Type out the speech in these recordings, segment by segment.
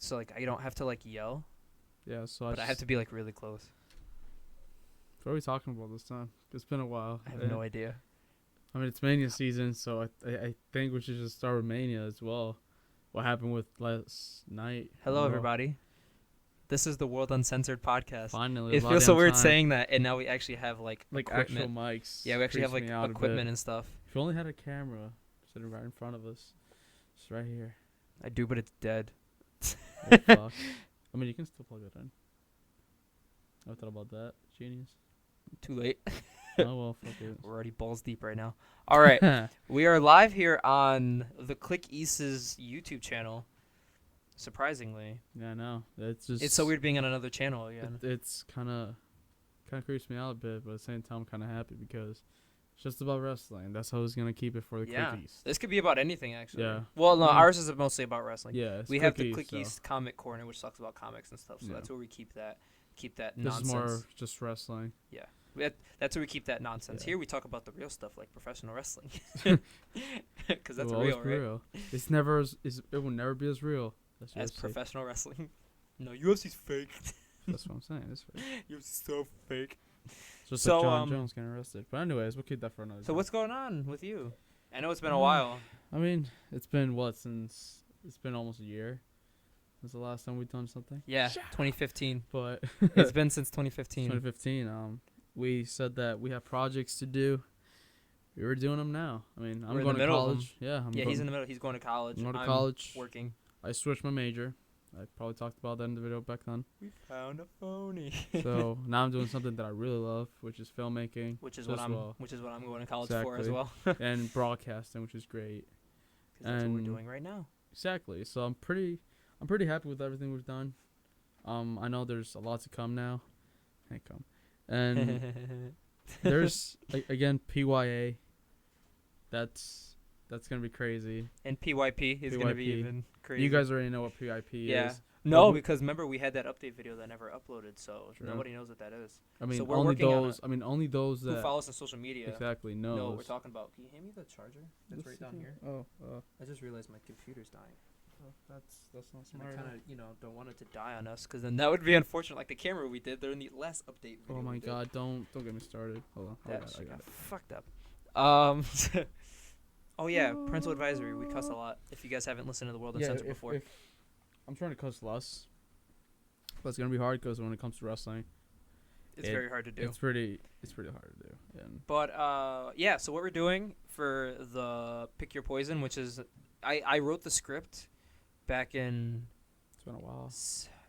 so like I don't have to like yell, Yeah, so but I have to be like really close. What are we talking about this time? It's been a while. I have no idea. I mean, it's Mania season, so I think we should just start with Mania as well. What happened with last night? Hello, everybody. This is the World Uncensored podcast. Finally, it feels so weird saying that, and now we actually have like actual mics. Yeah, we actually have like equipment and stuff. If you only had a camera sitting right in front of us, it's right here. I do, but it's dead. Oh, fuck. I mean, you can still plug it in. I thought about that. Genius. Too late. Oh, well, fuck it. We're already balls deep right now. All right. We are live here on the Click East's YouTube channel. Surprisingly. Yeah, I know. It's so weird being on another channel again. It's kind of creeps me out a bit, but at the same time, I'm kind of happy because it's just about wrestling. That's how I was going to keep it for the Click East. This could be about anything, actually. Yeah. Well, no, ours is mostly about wrestling. Yeah. We have the Click East Comic Corner, which talks about comics and stuff, so that's where we keep that nonsense. This is more just wrestling. Yeah. That's where we keep that nonsense. Here we talk about the real stuff, like professional wrestling, because that's real, right? Real. It's never. It will never be as real as professional wrestling. No, UFC's fake. That's what I'm saying. It's fake. UFC's so fake. Just like John Jones getting arrested. But anyways, we'll keep that for another time. What's going on with you? I know it's been a while. I mean, it's been since it's been almost a year. Since the last time we've done something. Yeah, 2015. But it's been since 2015. 2015. We said that we have projects to do. We were doing them now. I mean, I'm going to college. Yeah, he's in the middle. He's going to college. I'm going to college. Working. I switched my major. I probably talked about that in the video back then. We found a phony. So now I'm doing something that I really love, which is filmmaking. Which is what I'm going to college for as well. And broadcasting, which is great. Because that's what we're doing right now. Exactly. So I'm pretty happy with everything we've done. I know there's a lot to come now. And there's again PYA. That's gonna be crazy. And PYP is gonna be even crazy. You guys already know what PYP is. No, because remember we had that update video that never uploaded, so nobody knows what that is. I mean, so only those that who follow us on social media exactly knows. No, we're talking about. Can you hand me the charger? That's right down here. Oh, I just realized my computer's dying. Oh, that's not smart. I kind of don't want it to die on us, because then that would be unfortunate. Like the camera we did, they're in the last update video. Oh my god, don't get me started. Hold on. That shit got fucked up. Oh yeah, parental advisory. We cuss a lot. If you guys haven't listened to the World Uncensored before, I'm trying to cuss less, but it's gonna be hard because when it comes to wrestling, it's very hard to do. It's pretty hard to do. Yeah. But yeah. So what we're doing for the Pick Your Poison, which is I wrote the script back in. It's been a while.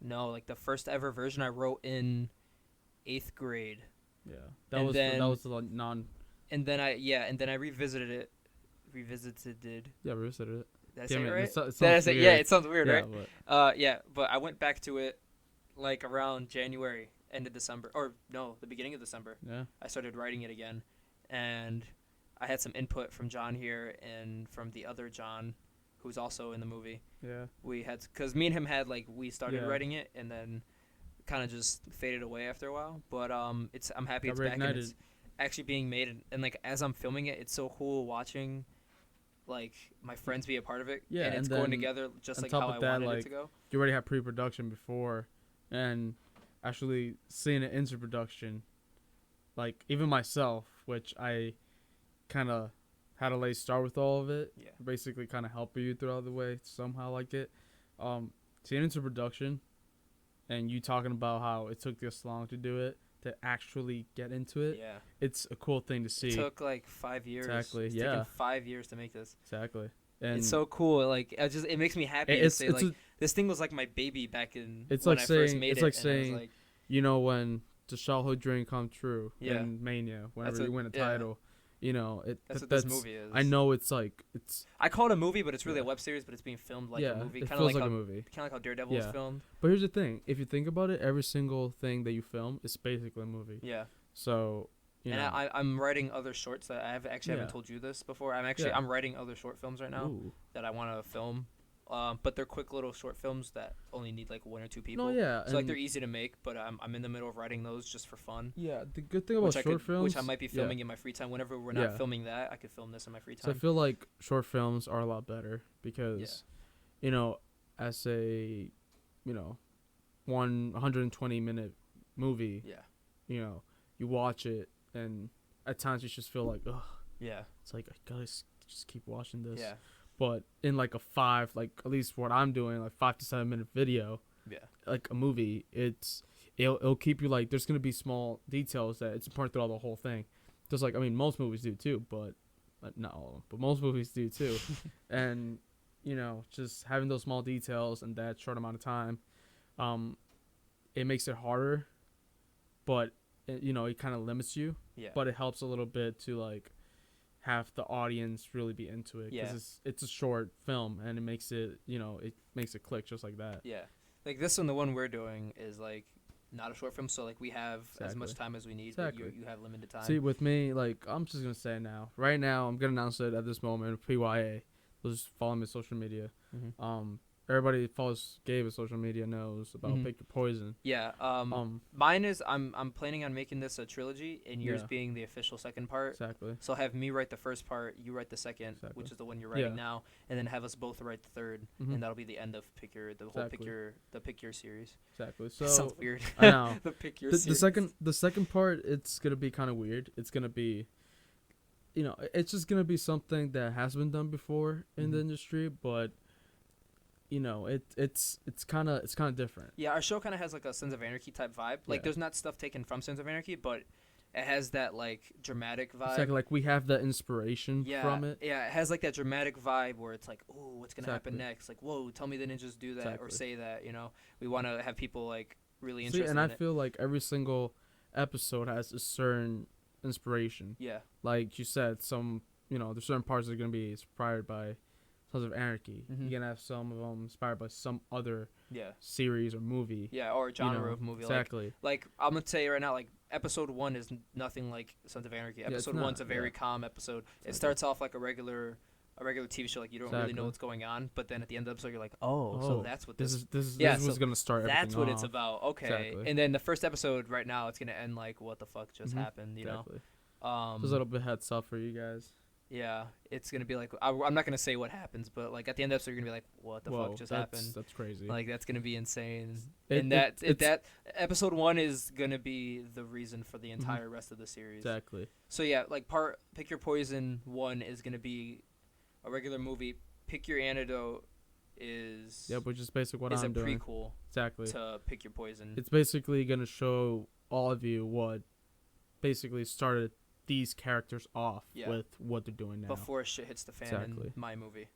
No, like the first ever version I wrote in 8th grade. Yeah, that was the non. And then I revisited it. Yeah, revisited it. Did I say it right? It sounds weird. Yeah, it sounds weird, yeah, right? But I went back to it like around January, end of December, or no, the beginning of December. Yeah. I started writing it again, and I had some input from John here and from the other John, who's also in the movie. Yeah. We had, because me and him had we started writing it and then kind of just faded away after a while. But I'm happy it's back and it's actually being made, and like as I'm filming it, it's so cool watching. Like my friends be a part of it, and it's going together just like how I wanted it to go. You already have pre-production before, and actually seeing it into production, like even myself, which I kind of had a late start with all of it. Yeah. Basically, kind of helping you throughout the way somehow like it. Seeing it into production, and you talking about how it took this long to do it. To actually get into it, it's a cool thing to see. It took like 5 years. Exactly, it's taken 5 years to make this. Exactly, and it's so cool. Like it makes me happy to say like this thing was like my baby back in. It's when like I saying first made it's it, like saying, you know, when the childhood dream come true in Mania, whenever you win a title. You know, that's what this movie is. I know it's. I call it a movie, but it's really a web series. But it's being filmed like a movie. It feels like a movie. Kind of like how Daredevil was filmed. But here's the thing: if you think about it, every single thing that you film is basically a movie. Yeah. So. I'm writing other shorts that I haven't told you this before. I'm writing other short films right now that I want to film. But they're quick little short films that only need like 1 or 2 people. No, yeah. So like they're easy to make, but I'm in the middle of writing those just for fun. Yeah, the good thing about short films, which I might be filming in my free time. Whenever we're not filming that, I could film this in my free time. So I feel like short films are a lot better because, you know, as a 120-minute movie. Yeah. You watch it, and at times you just feel like, ugh. Yeah. It's like, I gotta just keep watching this. Yeah. But in like at least what I'm doing, like 5 to 7 minute video. Yeah. Like a movie, it'll keep you like, there's gonna be small details that it's important throughout the whole thing. Just like, I mean, most movies do too, but not all of them, but most movies do too. And just having those small details in that short amount of time, it makes it harder, but it kind of limits you. Yeah. But it helps a little bit to like have the audience really be into it, because it's a short film, and it makes it click just like that. Yeah. Like this one, the one we're doing is like not a short film, so like we have as much time as we need, but you have limited time. See, with me, like, I'm just gonna say now, right now, I'm gonna announce it at this moment. PYA, just follow me on social media. Mm-hmm. Everybody that follows Gabe on social media knows about Pick Your Poison. Yeah. Mine is I'm planning on making this a trilogy, and yours being the official second part. Exactly. So have me write the first part, you write the second, which is the one you're writing now, and then have us both write the third, and that'll be the end of Pick Your series. Exactly. So that sounds weird. I know. series. The second part, it's gonna be kind of weird. It's gonna be, it's just gonna be something that has been done before in the industry, but it's kind of different. Yeah, our show kind of has like a Sons of Anarchy type vibe. Like there's not stuff taken from Sons of Anarchy, but it has that like dramatic vibe. Exactly, like we have the inspiration from it. Yeah, it has like that dramatic vibe where it's like, oh, what's gonna happen next? Like, whoa, tell me the ninjas do that or say that. We want to have people like really interested. And I feel like every single episode has a certain inspiration. Yeah. Like you said, there's certain parts that are gonna be inspired by Sons of Anarchy. You're gonna have some of them inspired by some other series or movie. Yeah, or genre of movie. Exactly. Like I'm gonna tell you right now, like episode 1 is nothing like Sons of Anarchy. Episode 1's a very calm episode. It starts off like a regular TV show, like you don't really know what's going on, but then at the end of the episode you're like, so that's what this was gonna start. That's what it's about. Okay. Exactly. And then the first episode right now, it's gonna end like, what the fuck just happened? You know. Just a little bit heads up for you guys. Yeah, it's gonna be like, I'm not gonna say what happens, but like at the end of the episode you're gonna be like, what the fuck just happened? That's crazy. Like that's gonna be insane. That episode 1 is gonna be the reason for the entire rest of the series. Exactly. So yeah, like Pick Your Poison 1 is gonna be a regular movie. Pick Your Antidote is which is basically what I'm doing. Is a prequel. Exactly. To Pick Your Poison. It's basically gonna show all of you what basically started these characters off with what they're doing now. Before shit hits the fan in my movie.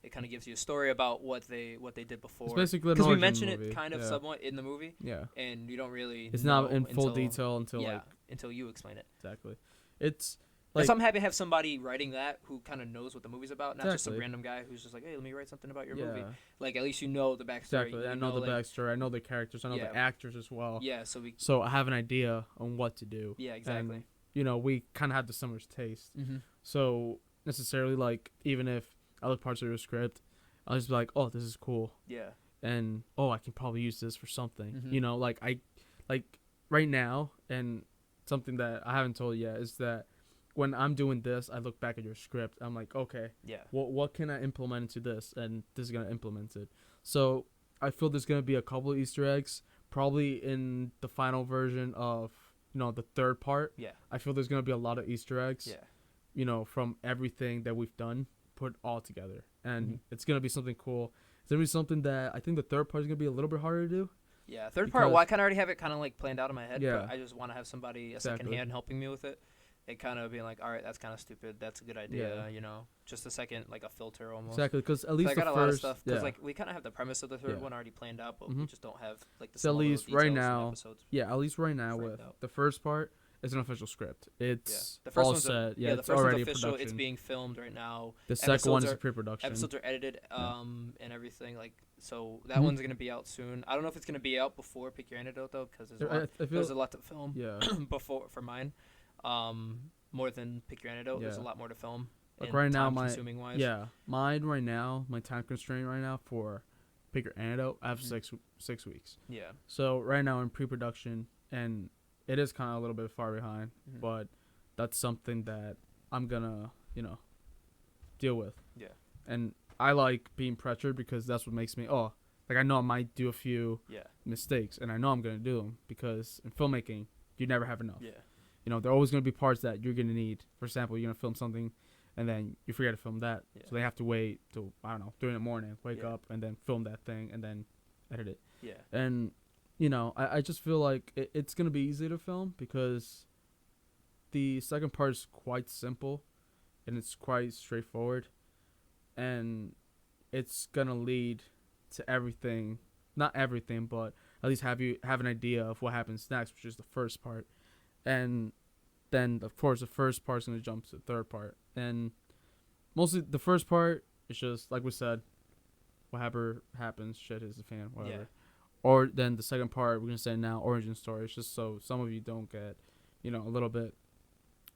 It kind of gives you a story about what they did before. It's basically because we mention it kind of somewhat in the movie. Yeah. And you don't really it's not in full detail until you explain it. Exactly. It's like, so I'm happy to have somebody writing that who kind of knows what the movie's about, not just some random guy who's just like, hey, let me write something about your movie. Like, at least you know the backstory. Exactly. I know the backstory. I know the characters. I know the actors as well. Yeah. So I have an idea on what to do. Yeah, exactly. And, we kind of have the similar taste. So necessarily, like, even if other parts of your script, I'll just be like, oh, this is cool. Yeah. And, I can probably use this for something. Like right now, and something that I haven't told you yet is that when I'm doing this, I look back at your script. I'm like, okay, what can I implement into this? And this is going to implement it. So I feel there's going to be a couple of Easter eggs, probably in the final version of, the third part. Yeah. I feel there's going to be a lot of Easter eggs, from everything that we've done, put all together. And it's going to be something cool. It's going to be something that I think the third part is going to be a little bit harder to do. Yeah, third part, I kind of already have it kind of like planned out in my head, but I just want to have somebody, a second hand helping me with it. It kind of being like, all right, that's kind of stupid. That's a good idea, just a second, like a filter almost. Exactly, because at least I got a lot of stuff. Because like we kind of have the premise of the third one already planned out, but we just don't have like the small details right now. Episodes. Yeah, at least right now with the first part, it's an official script. It's the first all one's set. the it's first already one's official. production. It's being filmed right now. The second one is pre-production. Episodes are edited, and everything. Like so, that one's gonna be out soon. I don't know if it's gonna be out before Pick Your Antidote though, because there's a lot to film. Yeah. before for mine. More than Pick Your Antidote. There's a lot more to film. Like right now, mine right now, my time constraint right now for Pick Your Antidote, I have 6 weeks. Yeah. So right now in pre-production, and it is kind of a little bit far behind, but that's something that I'm gonna, deal with. Yeah. And I like being pressured because that's what makes me, Like I know I might do a few mistakes, and I know I'm gonna do them because in filmmaking you never have enough. Yeah. You know, there are always gonna be parts that you're gonna need. For example, you're gonna film something, and then you forget to film that, so they have to wait till 3 in the morning, wake up, and then film that thing, and then edit it. Yeah. And you know, I just feel like it's gonna be easy to film because the second part is quite simple, and it's quite straightforward, and it's gonna lead to everything. Not everything, but at least have an idea of what happens next, which is the first part. And then, of course, the first part's going to jump to the third part. And mostly the first part is just, like we said, whatever happens, shit hits the fan, whatever. Yeah. Or then the second part, we're going to say now, origin story. It's just so some of you don't get, you know, a little bit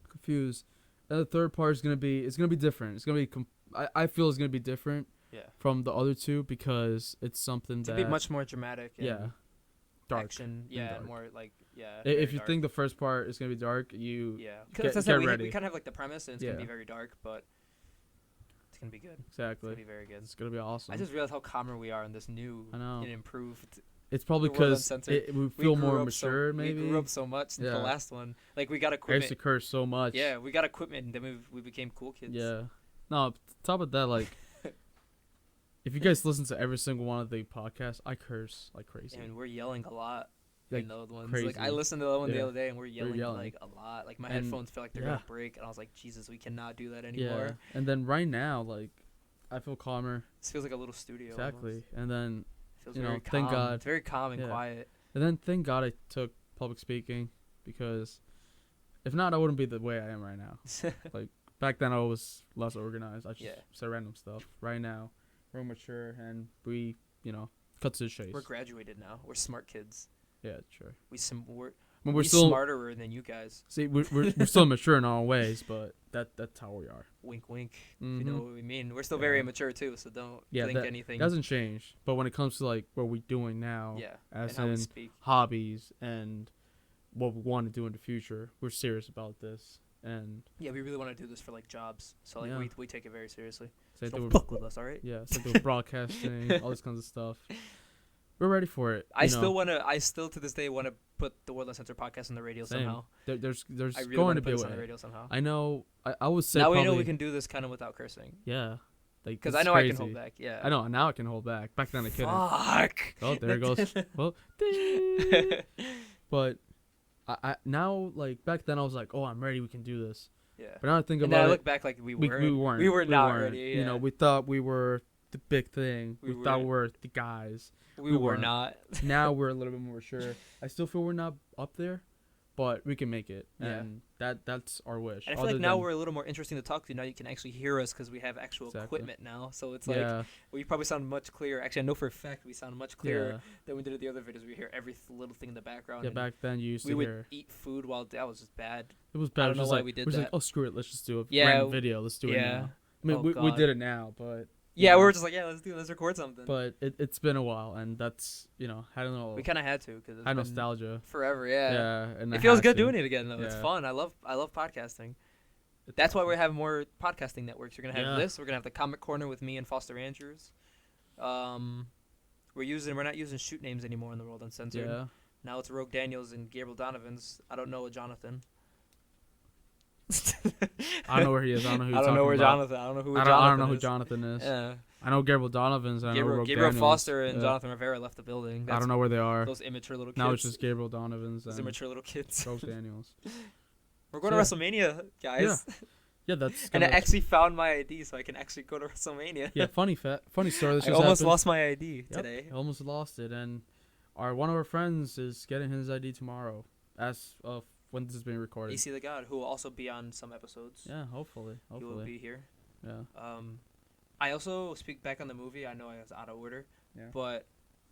confused. And the third part is going to be, it's going to be different. It's going to be, I feel it's going to be different from the other two because it's something that... It'll be much more dramatic. And dark. Action, dark. More like, if you think the first part is going to be dark, you get ready. We kind of have like the premise and it's going to be very dark, but it's going to be good. Exactly. It's going to be very good. It's going to be awesome. I just realized how calmer we are in this new and improved... It's probably because we feel more mature, maybe. We grew up so much in the last one. Like, we got equipment. I used to curse so much. Yeah, we got equipment, and then we became cool kids. Yeah. No, top of that, like... If you guys listen to every single one of the podcasts, I curse like crazy. And we're yelling a lot in those ones. Crazy. Like I listened to the one the other day, and we're yelling like a lot. Like my headphones feel like they're gonna break, and I was like, Jesus, we cannot do that anymore. Yeah. And then right now, like, I feel calmer. This feels like a little studio. Exactly. Almost. And then, feels very calm. Thank God. It's very calm and quiet. And then thank God I took public speaking because if not, I wouldn't be the way I am right now. Like back then, I was less organized. I just said random stuff. Right now. We're mature and we, cut to the chase. We're graduated now. We're smart kids. Yeah, sure. We're still smarter than you guys. See, we're still mature in all ways, but that's how we are. Wink, wink. Mm-hmm. If you know what we mean. We're still very immature too, so don't think anything. That doesn't change. But when it comes to like what we're doing now, as in hobbies and what we want to do in the future, we're serious about this. And we really want to do this for like jobs. So like we take it very seriously. So don't fuck with us, all right? Yeah, so with broadcasting, all this kinds of stuff. We're ready for it. I still to this day want to put the World Uncensored podcast on the radio somehow. There's really going to be a way. On the radio somehow. I know. I would say now we know we can do this kind of without cursing. Yeah. Because I know crazy. I can hold back. Yeah. I know. Now I can hold back. Back then I couldn't. Fuck. Oh, there it goes. Well, but I now like back then I was like, oh, I'm ready. We can do this. Yeah. But now I think about it. I look back like we weren't. We were not ready. Yeah. We thought we were the big thing. We thought we were the guys. We were not. Now we're a little bit more sure. I still feel we're not up there, but we can make it. Yeah. And that's our wish. And I feel like now we're a little more interesting to talk to. Now you can actually hear us because we have actual equipment now. So it's like we probably sound much clearer. Actually, I know for a fact we sound much clearer than we did at the other videos. We hear every little thing in the background. Yeah, back then you used to hear. We would eat food while that was just bad. It was bad. I don't know why we did that. Like, oh, screw it. Let's just do a random video. Let's do it now. I mean, we did it now, but... Yeah, we were just like, let's record something. But it's been a while, and that's, I don't know. We kind of had to because it's nostalgia. Forever, yeah. Yeah, and it feels good doing it again, though. Yeah. It's fun. I love podcasting. That's why we're having more podcasting networks. We're gonna have this. We're gonna have the Comic Corner with me and Foster Andrews. We're not using shoot names anymore in the World Uncensored. Yeah. Now it's Rogue Daniels and Gabriel Donovans. I don't know a Jonathan. I don't know where he is. I don't know who you're talking about. Jonathan. I don't know who Jonathan is. I don't know who Jonathan is. Yeah. I know Gabriel Donovans. And I know Rogue Gabriel Foster and Jonathan Rivera left the building. I don't know where they are. Those immature little kids. Now it's just Gabriel Donovans. Those immature little kids. Rogue Daniels. We're going to WrestleMania, guys. Yeah, that's. And I actually found my ID, so I can actually go to WrestleMania. Yeah, funny story. This I almost lost my ID today. I almost lost it, and one of our friends is getting his ID tomorrow. As of when this is being recorded. AC the God, who will also be on some episodes. Yeah, hopefully. He will be here. Yeah. I also speak back on the movie. I know I was out of order, but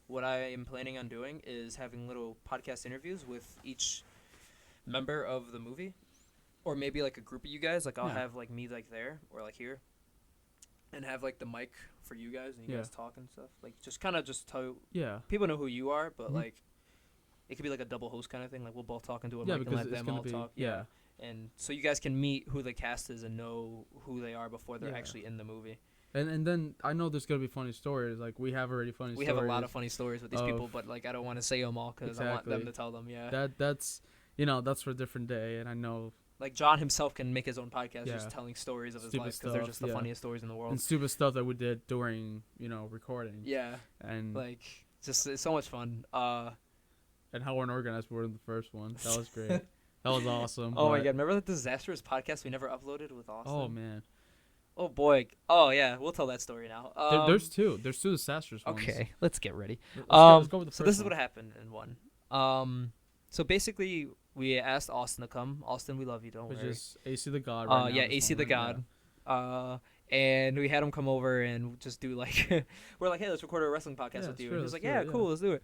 what I am planning on doing is having little podcast interviews with each member of the movie, or maybe like a group of you guys. Like I'll have like me like there or like here, and have like the mic for you guys and you guys talk and stuff. Like just kind of just tell people know who you are, but like. It could be like a double host kind of thing. Like we'll both talk into a mic and let them all talk. Yeah. And so you guys can meet who the cast is and know who they are before they're actually in the movie. And then I know there's gonna be funny stories. Like we have already funny. We have a lot of funny stories with these people, but like I don't want to say them all because I want them to tell them. Yeah. That's that's for a different day, and I know. Like John himself can make his own podcast just telling stories of his life because they're just the funniest stories in the world. And stupid stuff that we did during recording. Yeah. And like just it's so much fun. And how unorganized we were in the first one. That was great. That was awesome. Oh my god! Remember the disastrous podcast we never uploaded with Austin? Oh man. Oh boy. Oh yeah, we'll tell that story now. There's two. There's two disastrous ones. Okay, let's get ready. Let's go with the first so this is one. what happened in one. So basically, we asked Austin to come. Austin, we love you. Don't worry. Which is AC the God. Right now, AC the God. Yeah. And we had him come over and just do like we're like, hey, let's record a wrestling podcast with you. And he was like, yeah, cool, let's do it.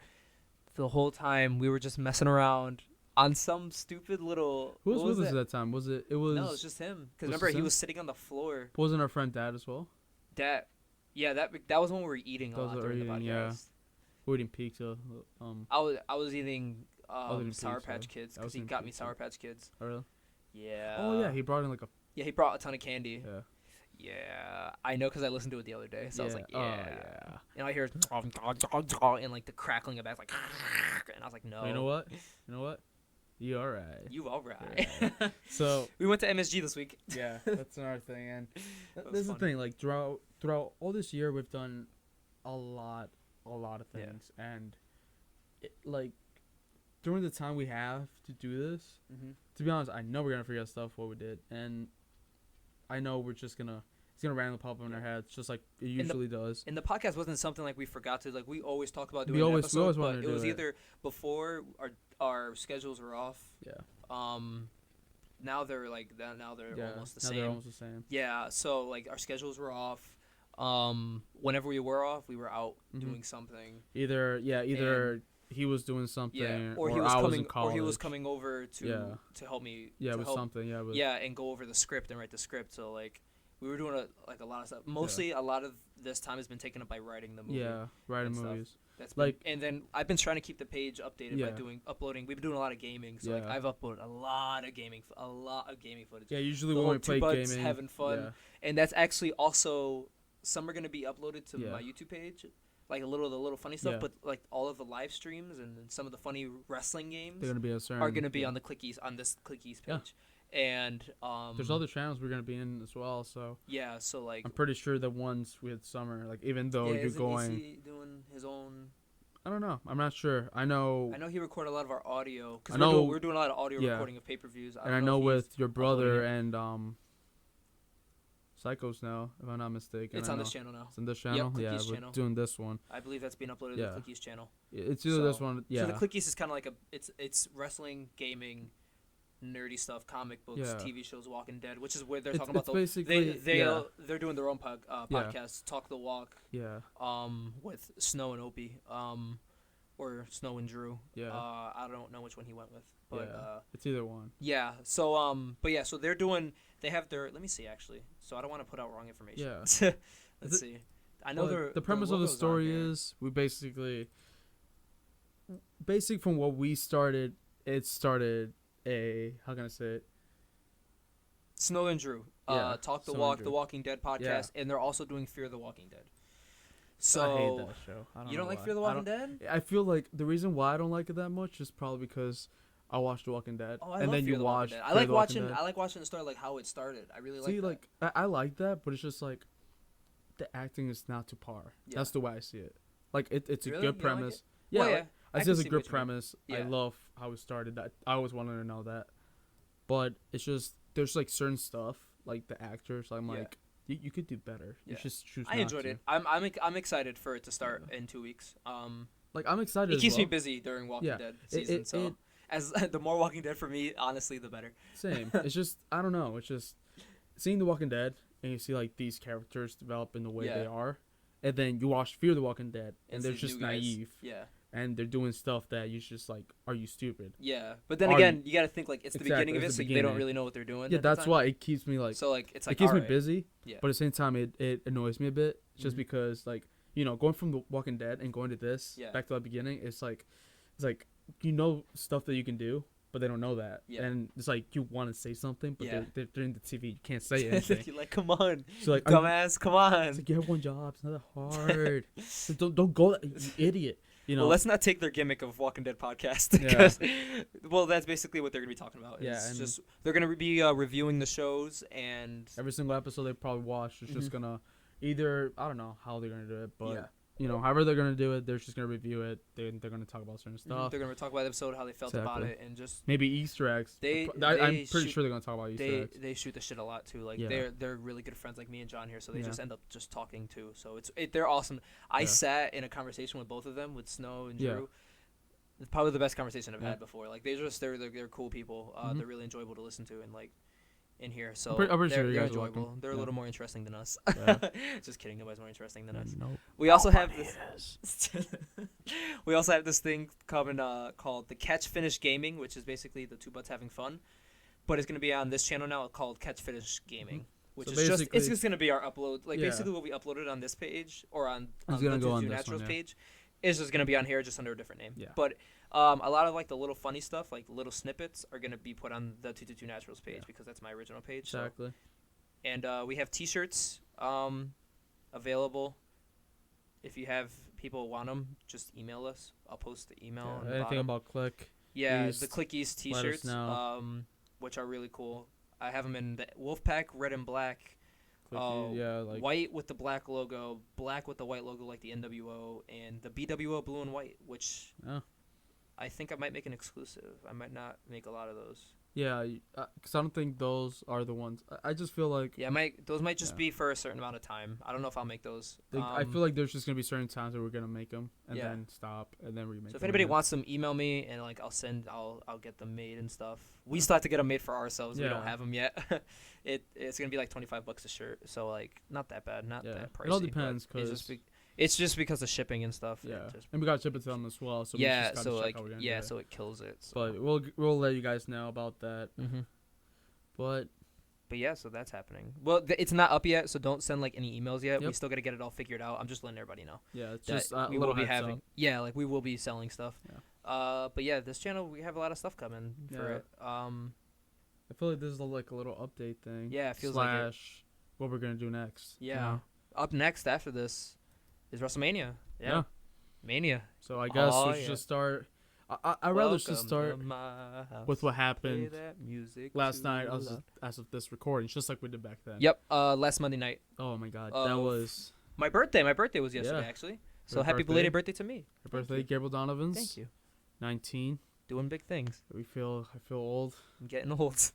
The whole time we were just messing around on some stupid little. Who was with us at that time? Was it? It was. No, it was just him. Because remember, he was sitting on the floor. Wasn't our friend Dad as well? That was when we were eating a lot during the podcast. Yeah. We were eating pizza. I was eating Sour Patch Kids because he got me Sour Patch Kids. Oh really? Yeah. Oh yeah, he brought in like a. Yeah, he brought a ton of candy. Yeah. Yeah, I know because I listened to it the other day, so I was like, yeah. Yeah. And I hear and like the crackling of back, like, and I was like, no. Well, you know what? You all right. You all right. So we went to MSG this week. Yeah, that's another thing, and this is the thing. Like throughout all this year, we've done a lot of things, and like during the time we have to do this, to be honest, I know we're gonna forget stuff what we did, and I know we're just gonna it's gonna randomly pop up in our heads, just like it usually does. And the podcast wasn't something like we forgot to like. We always talk about doing an episode, but it was either before our schedules were off. Yeah. Now they're like that. Now they're almost the same. They're almost the same. Yeah. So like our schedules were off. Whenever we were off, we were out doing something. Either he was doing something, or he was coming, in college. Or he was coming over to help me. Something. And go over the script and write the script. So like, we were doing a lot of stuff. Mostly, a lot of this time has been taken up by writing the movie. Yeah, writing movies. That's like, and then I've been trying to keep the page updated by uploading. We've been doing a lot of gaming, so like I've uploaded a lot of gaming footage. Yeah, usually when we play gaming, having fun, and that's actually also some are gonna be uploaded to my YouTube page. Like the little funny stuff, but like all of the live streams and some of the funny wrestling games are gonna be on the Clickies on this Clickies page, and there's other channels we're gonna be in as well. So so like I'm pretty sure that once we had summer, like even though you're going, is he doing his own? I don't know. I'm not sure. I know he recorded a lot of our audio because we're doing a lot of audio recording of pay-per-views. And I know with your brother and Psychos now, if I'm not mistaken. It's on this channel now. It's on this channel? Yep, we're doing this one. I believe that's being uploaded to the Clickies channel. It's either this one, So the Clickies is kind of like it's wrestling, gaming, nerdy stuff, comic books, TV shows, Walking Dead, which is where they're talking about they're doing their own podcast, Talk the Walk. Yeah. With Snow and Opie. Or Snow and Drew. Yeah. I don't know which one he went with, but it's either one. Yeah. So so they have their. Let me see actually. So I don't want to put out wrong information. Yeah. Let's see. I know the premise of the story is we basically from what we started. It started how can I say it? Snow and Drew. Talk the Walk, the Walking Dead podcast, and they're also doing Fear the Walking Dead. So I hate that show. You don't like Fear the Walking Dead? I feel like the reason why I don't like it that much is probably because I watched The Walking Dead. Oh, I love Fear the Walking Dead. I like watching the story, like how it started. I really like that. I like that, but it's just like the acting is not to par. Yeah. That's the way I see it. Like it's a good premise. I see it's a good premise. I love how it started. I always wanted to know that, but it's just there's like certain stuff like the actors. I'm like. You could do better. You just choose. I enjoyed it. I'm excited for it to start in 2 weeks. Like I'm excited. It keeps me busy during Walking Dead season. As the more Walking Dead for me, honestly, the better. Same. It's just I don't know. It's just seeing The Walking Dead and you see like these characters develop in the way they are, and then you watch Fear the Walking Dead and they're just naive. Yeah. And they're doing stuff that you just like, are you stupid? Yeah, but then again, you got to think like it's the beginning of it, so they don't really know what they're doing. Yeah, that's why it keeps me like. So like it's like it keeps me busy. Yeah. But at the same time, it annoys me a bit, just because like going from The Walking Dead and going to this back to the beginning, it's like stuff that you can do, but they don't know that. Yeah. And it's like you want to say something, but they're in the TV. You can't say anything. You're like, come on, so like, dumbass, come on. It's like, you have one job. It's not that hard. So don't go, you idiot. You know. Well, let's not take their gimmick of Walking Dead podcast because, well, that's basically what they're gonna be talking about. It's just they're gonna be reviewing the shows, and every single episode they probably watch is just gonna either, I don't know how they're gonna do it, but you know, however they're gonna do it, they're just gonna review it. They're gonna talk about certain stuff. They're gonna talk about the episode, how they felt about it, and just maybe Easter eggs. I'm pretty sure they're gonna talk about Easter eggs. They shoot the shit a lot too. Like they're really good friends, like me and John here, so they just end up just talking too. So they're awesome. I sat in a conversation with both of them, with Snow and Drew. It's probably the best conversation I've had before. Like they're cool people. They're really enjoyable to listen to, and like in here, so I'm pretty sure they're enjoyable. They're a little more interesting than us. Just kidding. Nobody's more interesting than us. Nope. We also have this. We also have this thing coming called the Catch Finish Gaming, which is basically the two butts having fun, but it's gonna be on this channel now called Catch Finish Gaming, which is just gonna be our upload. Like basically what we uploaded on this page or on the Two Naturals page is just gonna be on here just under a different name. Yeah. But a lot of like the little funny stuff, like little snippets, are gonna be put on the 222 Naturals page because that's my original page. Exactly. So. And we have T-shirts available. If you have people want them, just email us. I'll post the email. Yeah, anything about Click? Yeah, the Click East T-shirts, which are really cool. I have them in the Wolfpack red and black. Like white with the black logo, black with the white logo like the NWO, and the BWO blue and white, which I think I might make an exclusive. I might not make a lot of those. Yeah, because I don't think those are the ones. I just feel like... Yeah, those might just be for a certain amount of time. I don't know if I'll make those. I feel like there's just going to be certain times where we're going to make them and then stop and then remake them. So if anybody wants them, email me and like I'll get them made and stuff. We still have to get them made for ourselves. We don't have them yet. It's going to be like $25 a shirt. So like not that bad, not that pricey. It all depends because... It's just because of shipping and stuff. Yeah, and we got to ship it to them as well. So so it kills it. So. But we'll let you guys know about that. Mm-hmm. But yeah, so that's happening. Well, it's not up yet, so don't send like any emails yet. We still got to get it all figured out. I'm just letting everybody know. Yeah, it's just a we little will be having. Up. Yeah, like we will be selling stuff. Yeah. But yeah, this channel we have a lot of stuff coming for it. I feel like this is like a little update thing. Yeah, it feels like it. What we're gonna do next. Yeah. You know? Up next after this is WrestleMania. Yeah. Mania. So I guess we should just start. I'd rather just start with what happened last night as of this recording, just like we did back then. Yep. Last Monday night. Oh my God, that was my birthday. My birthday was yesterday, actually. So happy belated birthday to me. Happy birthday, Gabriel Donovans. Thank you. 19. Doing big things. I feel old. I'm getting old.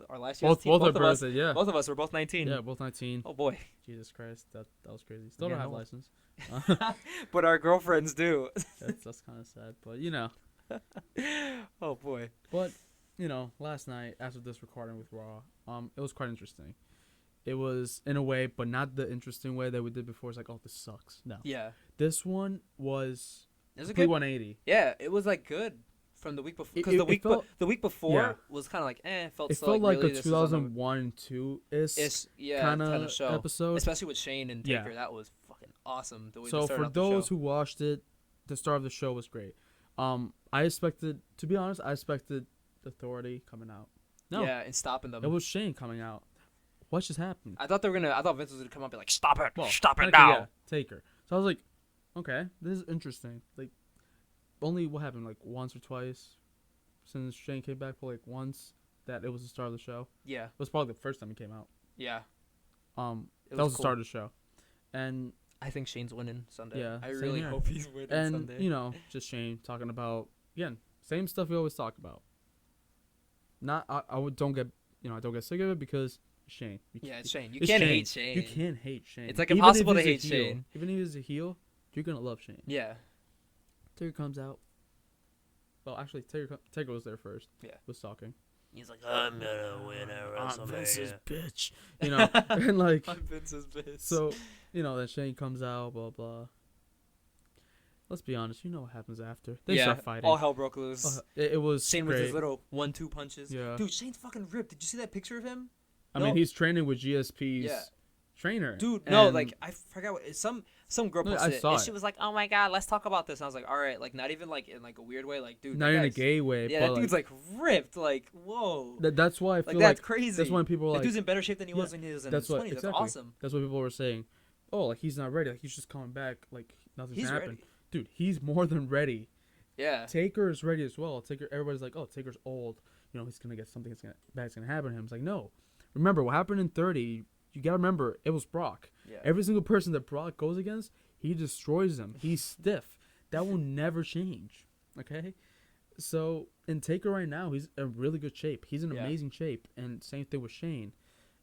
Our last year's team, both of us. Yeah. Both of us were both 19. Yeah, both 19. Oh boy. Jesus Christ, that was crazy. Still don't have a license. But our girlfriends do. That's kind of sad, but you know. Oh boy. But you know, last night after this recording with Raw, it was quite interesting. It was in a way, but not the interesting way that we did before. It's like, oh, this sucks. No. Yeah. This one was a good 180. Yeah, it was like good from the week before. Because the week before was kind of like, it felt like a 2001 2-ish kind of show episode, especially with Shane and Taker. Yeah. That was fucking awesome. The way so for those who watched it, the start of the show was great. I expected Authority coming out. No. Yeah, and stopping them. It was Shane coming out. What just happened? I thought Vince was gonna come up and be like, stop it now. Yeah, Taker. So I was like, okay, this is interesting. Like, only what happened like once or twice since Shane came back, for like once that it was the start of the show. Yeah, it was probably the first time he came out. Yeah. That was the start of the show, and I think Shane's winning Sunday. Yeah, I really hope he's winning Sunday. And you know, just Shane talking about again same stuff we always talk about. I don't get sick of it because it's Shane. It's Shane. You can't hate Shane. You can't hate Shane. It's like impossible to hate Shane. Even if he's a heel, you're gonna love Shane. Yeah. Taker comes out. Well, actually, Taker was there first. Yeah. Was talking. He's like, I'm gonna win at WrestleMania. I'm Vince's bitch. You know, and like. I'm Vince's bitch. So, you know, then Shane comes out, blah, blah. Let's be honest, you know what happens after. They start fighting. All hell broke loose. It was Shane great. with his little 1-2 punches. Yeah. Dude, Shane's fucking ripped. Did you see that picture of him? I mean, he's training with GSP's trainer. Dude, no, like, I forgot what. some girl posted it, and she was like, "Oh my god, let's talk about this." And I was like, "All right," like not even like in like a weird way, like dude, not in a gay way. Yeah, but that dude's like ripped, like whoa. That's why I feel that's crazy. That's why people are like, that dude's in better shape than he was when he was in his 20s. Exactly. That's awesome. That's what people were saying. Oh, like he's not ready. Like he's just coming back. Like nothing's gonna happen. Dude, he's more than ready. Yeah. Taker is ready as well. Everybody's like, oh, Taker's old. You know, he's gonna get something bad's gonna happen to him. It's like, no. Remember what happened in 30. You gotta remember it was Brock. Yeah. Every single person that Brock goes against, he destroys them. He's stiff. That will never change. Okay. So in Taker right now, he's in really good shape. He's in amazing shape, and same thing with Shane.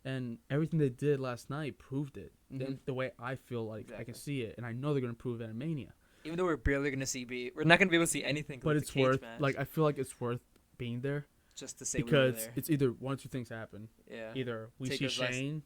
And everything they did last night proved it. Mm-hmm. The way I feel like I can see it, and I know they're gonna prove that in Mania. Even though we're barely gonna see we're not gonna be able to see anything. But it's worth. Match. Like I feel like it's worth being there. Just to say because we were there. It's either one or two things happen. Yeah. Either we see Shane.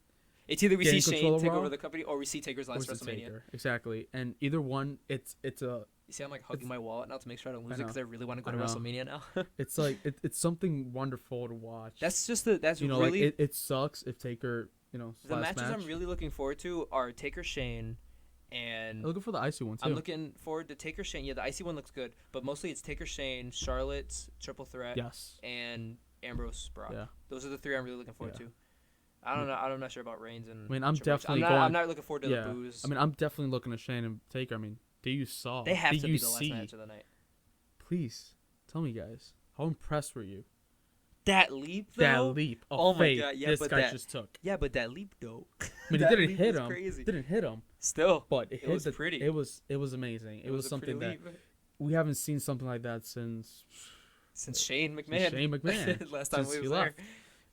It's either we see Shane take over the company, or we see Taker's last WrestleMania. Taker. Exactly, and either one, it's a. You see, I'm like hugging my wallet now to make sure I don't lose it because I really want to go to WrestleMania now. It's like it's something wonderful to watch. That's just that's you know really. Like it sucks if Taker the matches I'm really looking forward to are Taker Shane, and I'm looking for the icy one too. I'm looking forward to Taker Shane. Yeah, the icy one looks good, but mostly it's Taker Shane, Charlotte's triple threat, and Ambrose Brock. Yeah. Those are the three I'm really looking forward to. I don't know. I'm not sure about Reigns and. I mean, I'm definitely I'm not looking forward to the booze. I mean, I'm definitely looking at Shane and Taker. I mean, they have to be the last match of the night. Please tell me, guys, how impressed were you? That leap, though. That leap. Oh my god! Yeah, this guy just took. Yeah, but that leap, though. I mean, it didn't hit him. Crazy. Didn't hit him. Still, but it was pretty. It was amazing. It was something that we haven't seen something like that since Shane McMahon. Last time we left.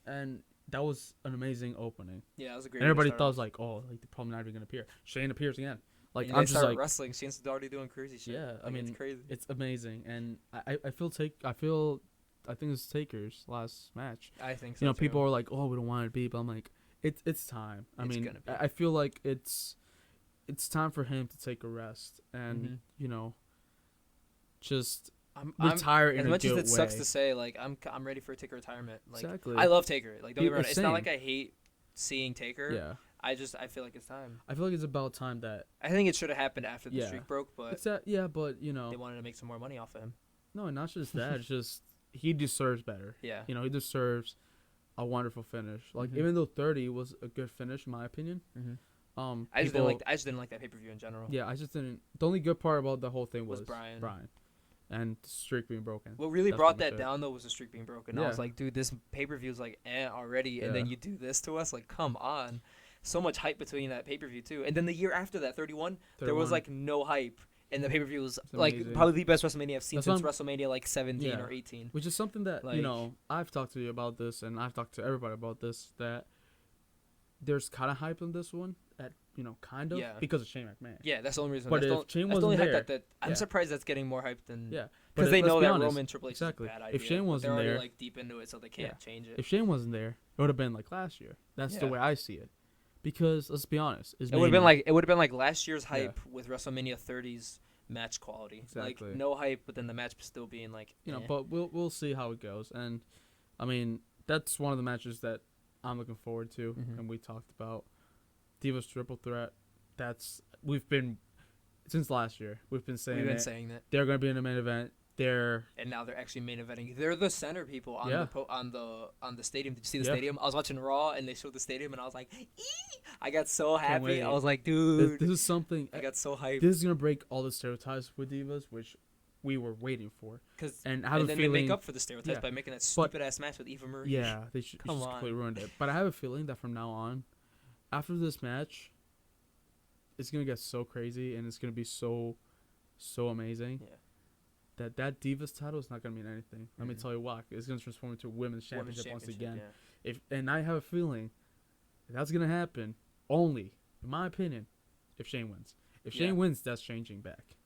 And that was an amazing opening. Yeah, it was a great. And everybody thought like, oh, like they're probably not even gonna appear. Shane appears again. Like I'm just like wrestling. Shane's already doing crazy shit. Yeah, I mean, it's crazy. It's amazing, and I think it's Taker's last match. I think so. People are like, oh, we don't want it to be, but I'm like, it's time. I feel like it's time for him to take a rest and just retire in a good way. As much as it sucks to say, like I'm ready for a Taker retirement. Like, exactly. I love Taker. Like don't get me wrong. It's not like I hate seeing Taker. Yeah. I feel like it's time. I feel like it's about time that. I think it should have happened after the streak broke, but. But they wanted to make some more money off of him. No, not just that. It's just he deserves better. Yeah. He deserves a wonderful finish. Like even though 30 was a good finish in my opinion. Mm-hmm. I just didn't like that pay-per-view in general. Yeah, I just didn't. The only good part about the whole thing was Brian. And the streak being broken. What really brought that down though was the streak being broken. Yeah. I was like, dude, this pay-per-view is like already, and then you do this to us. Like, come on. So much hype between that pay-per-view too, and then the year after that, 31, there was like no hype, and the pay-per-view was like probably the best WrestleMania I've seen since WrestleMania like 17 or 18. Which is something that I've talked to you about this, and I've talked to everybody about this. That there's kind of hype on this one, kind of because of Shane McMahon. Yeah, that's the only reason. But if Shane wasn't there, I'm surprised that's getting more hype than because they know that Roman Triple H is a bad idea. If Shane wasn't they're there, already like deep into it, so they can't change it. If Shane wasn't there, it would have been like last year. That's the way I see it. Because let's be honest, it would have been like last year's hype with WrestleMania 30's match quality. Exactly. Like no hype, but then the match still being like But we'll see how it goes. And I mean that's one of the matches that I'm looking forward to, and we talked about Divas Triple Threat. We've been since last year. We've been saying that they're going to be in the main event. And now they're actually main eventing. They're the center people on the stadium. Did you see the stadium? I was watching Raw and they showed the stadium and I was like, "Ee!" I got so happy. I was like, dude, this is something. I got so hyped. This is gonna break all the stereotypes with divas, which we were waiting for. And then they make up for the stereotypes by making that stupid ass match with Eva Marie. Yeah, they just completely ruined it. But I have a feeling that from now on, after this match, it's gonna get so crazy and it's gonna be so amazing. Yeah. That Divas title is not going to mean anything. Let me tell you why. It's going to transform into a women's championship once again. Yeah. And I have a feeling that's going to happen only, in my opinion, if Shane wins. If Shane wins, that's changing back.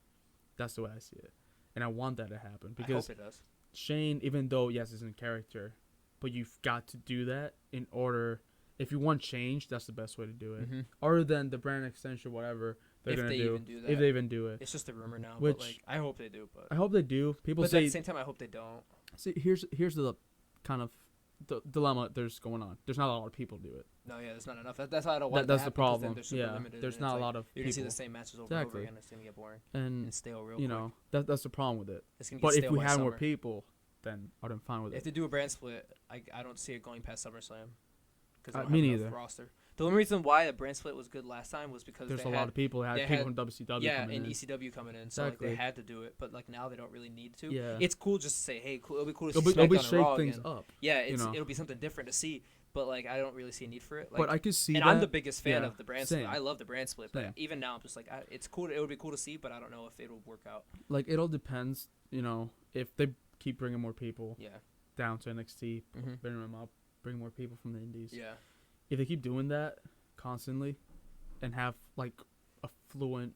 That's the way I see it. And I want that to happen. Because I hope it does. Shane, even though, yes, he's in character, but you've got to do that in order. If you want change, that's the best way to do it. Other than the brand extension, whatever. If they even do it. It's just a rumor now, but I hope they do. I hope they do. But at the same time, I hope they don't. See, here's the kind of the dilemma there's going on. There's not a lot of people do it. No, yeah, there's not enough. That's why I don't want that's the problem. Limited, there's not a lot of you're people. You're going to see the same matches over and over again. It's going to get boring and stale real quick. Know, that's the problem with it. But if we had more people, then I'd be fine with it. If they do a brand split, I don't see it going past SummerSlam. Because me neither. Roster. The only reason why a brand split was good last time was because there's a lot of people. They had people from WCW coming in. Yeah, and ECW coming in. So like, they had to do it. But like now they don't really need to. Yeah. It's cool just to say, hey, cool. It'll be cool to see SmackDown and Raw things again. up. Yeah, it'll be something different to see. But like I don't really see a need for it. Like, but I could see and that. I'm the biggest fan of the brand Same. split. I love the brand split. But even now I'm just like, it's cool. It would be cool to see, but I don't know if it'll work out. Like it all depends, if they keep bringing more people down to NXT, bring them up, bring more people from the indies. Yeah. If they keep doing that constantly and have like a fluent,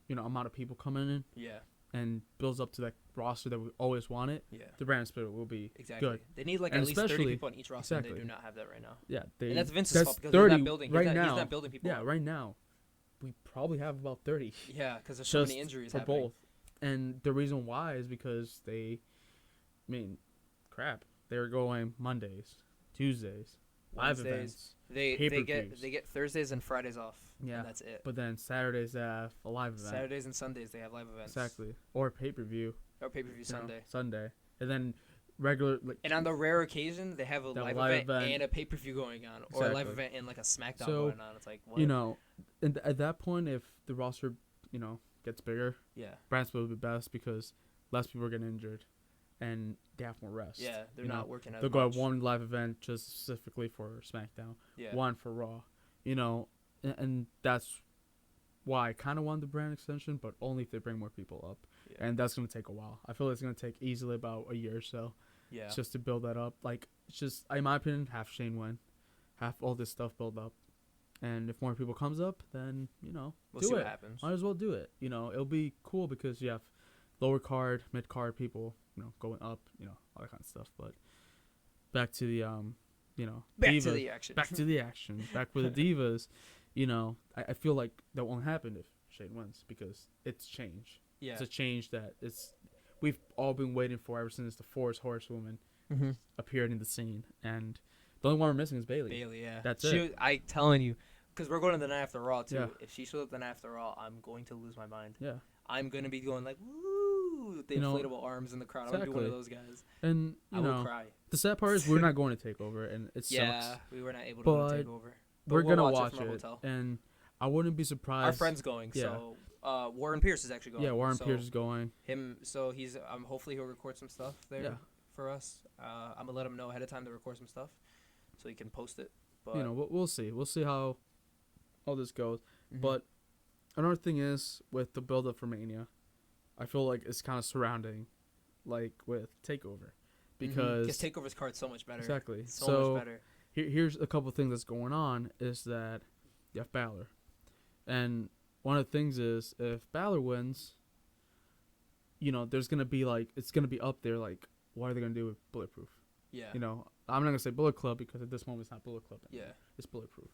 amount of people coming in. Yeah. And builds up to that roster that we always wanted. Yeah. The brand split will be good. They need like at least 30 people on each roster. And they do not have that right now. Yeah. And that's Vince's fault because he's not building. He's not building people. Yeah. Right now, we probably have about 30. Yeah, because there's so many injuries for happening. both. And the reason why is because they were going Mondays, Tuesdays, live events. They get Thursdays and Fridays off. Yeah, and that's it. But then Saturdays they have a live event. Saturdays and Sundays they have live events. Exactly. Or pay-per-view. Sunday. And then regular. And on the rare occasion they have a live event and a pay-per-view going on, or a live event and like a SmackDown going on. It's like what? And at that point, if the roster, gets bigger, brand split would be best because less people are getting injured. And they have more rest. Yeah, they're not working as much. They'll go at one live event just specifically for SmackDown. Yeah. One for Raw. And that's why I kind of want the brand extension, but only if they bring more people up. Yeah. And that's going to take a while. I feel like it's going to take easily about a year or so. Yeah. Just to build that up. Like, it's just, in my opinion, have Shane win. Have all this stuff build up. And if more people comes up, then, we'll see what happens. Might as well do it. It'll be cool because you have lower card, mid card people, going up, all that kind of stuff. But back to the, back divas, to the action. Back to the action. Back with the divas. I feel like that won't happen if Shane wins because it's change. Yeah. It's a change that we've all been waiting for ever since the Force Horsewoman appeared in the scene. And the only one we're missing is Bayley. Bayley, yeah. That's it. I telling you, because we're going to the night after Raw too. Yeah. If she shows up the night after Raw, I'm going to lose my mind. Yeah. I'm going to be going like, woo, with the inflatable arms in the crowd. Exactly. I'm going to be one of those guys. And, I will cry. The sad part is we're not going to take over, and it sucks. Yeah, we were not able to go to take over. But we're going to watch it, and I wouldn't be surprised. Our friend's going, so Warren Pierce is actually going. Yeah, Warren Pierce is going. So he's hopefully he'll record some stuff there for us. I'm going to let him know ahead of time to record some stuff so he can post it. But we'll see. We'll see how all this goes. Mm-hmm. But another thing is, with the build-up for Mania, I feel like it's kind of surrounding, like, with TakeOver. Because TakeOver's card's so much better. Exactly. So much better. Here's a couple things that's going on is that you have Balor. And one of the things is, if Balor wins, there's going to be, like, it's going to be up there, like, what are they going to do with Bulletproof? Yeah. I'm not going to say Bullet Club because at this moment it's not Bullet Club anymore. Yeah. It's Bulletproof.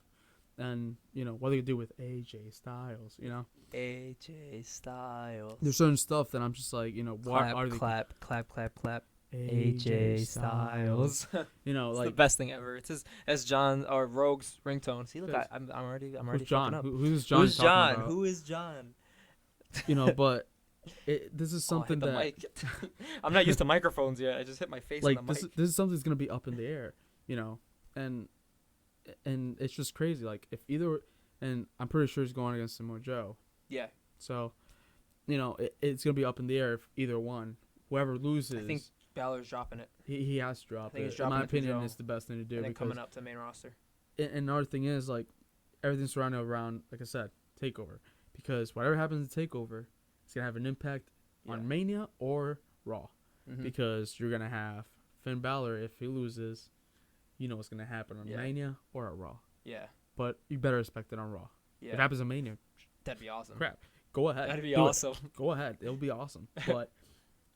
And, what do you do with AJ Styles, AJ Styles. There's certain stuff that I'm just like, why are they... Clap. AJ Styles. Like... It's the best thing ever. It's as John or Rogue's ringtone. See, look, I'm already Who's John? Up. Who's John? Who's John? Who is John? But... this is something that... mic. I'm not used to microphones yet. I just hit my face on the mic. This is something that's going to be up in the air, and it's just crazy. Like, if either... And I'm pretty sure he's going against Samoa Joe. Yeah. So, it's going to be up in the air if either one. Whoever loses... I think Balor's dropping it. He has to drop it. In my opinion, it's the best thing to do. And then coming up to main roster. And another thing is, like, everything's surrounded around, like I said, TakeOver. Because whatever happens to TakeOver, it's going to have an impact on Mania or Raw. Mm-hmm. Because you're going to have Finn Balor, if he loses, what's going to happen on Mania or at Raw. Yeah. But you better expect it on Raw. Yeah. If it happens on Mania, that'd be awesome. Crap. Go ahead. That'd be awesome. Go ahead. It'll be awesome. But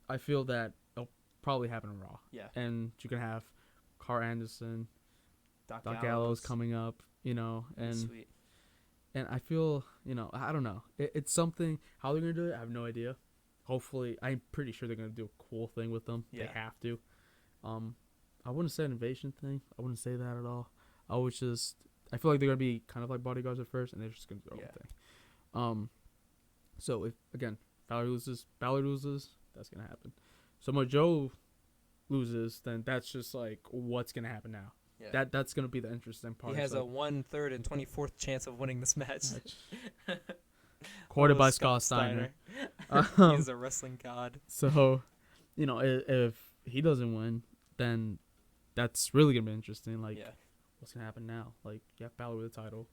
I feel that it'll probably happen on Raw. Yeah. And you can have Carl Anderson, Doc Gallows coming up, and sweet. And I feel, I don't know. It's something. How they're going to do it, I have no idea. Hopefully, I'm pretty sure they're going to do a cool thing with them. Yeah. They have to. I wouldn't say an invasion thing. I wouldn't say that at all. I would just I feel like they're gonna be kind of like bodyguards at first, and they're just gonna do their own thing. So if again Balor loses, that's gonna happen. Samoa Joe loses, then that's just like what's gonna happen now. Yeah. That's gonna be the interesting part. He has a 1/3 and 24th chance of winning this match. Quoted by Scott Steiner. He's a wrestling god. So, if he doesn't win, then that's really gonna be interesting. Like, what's gonna happen now? Like, you have Balor with the title.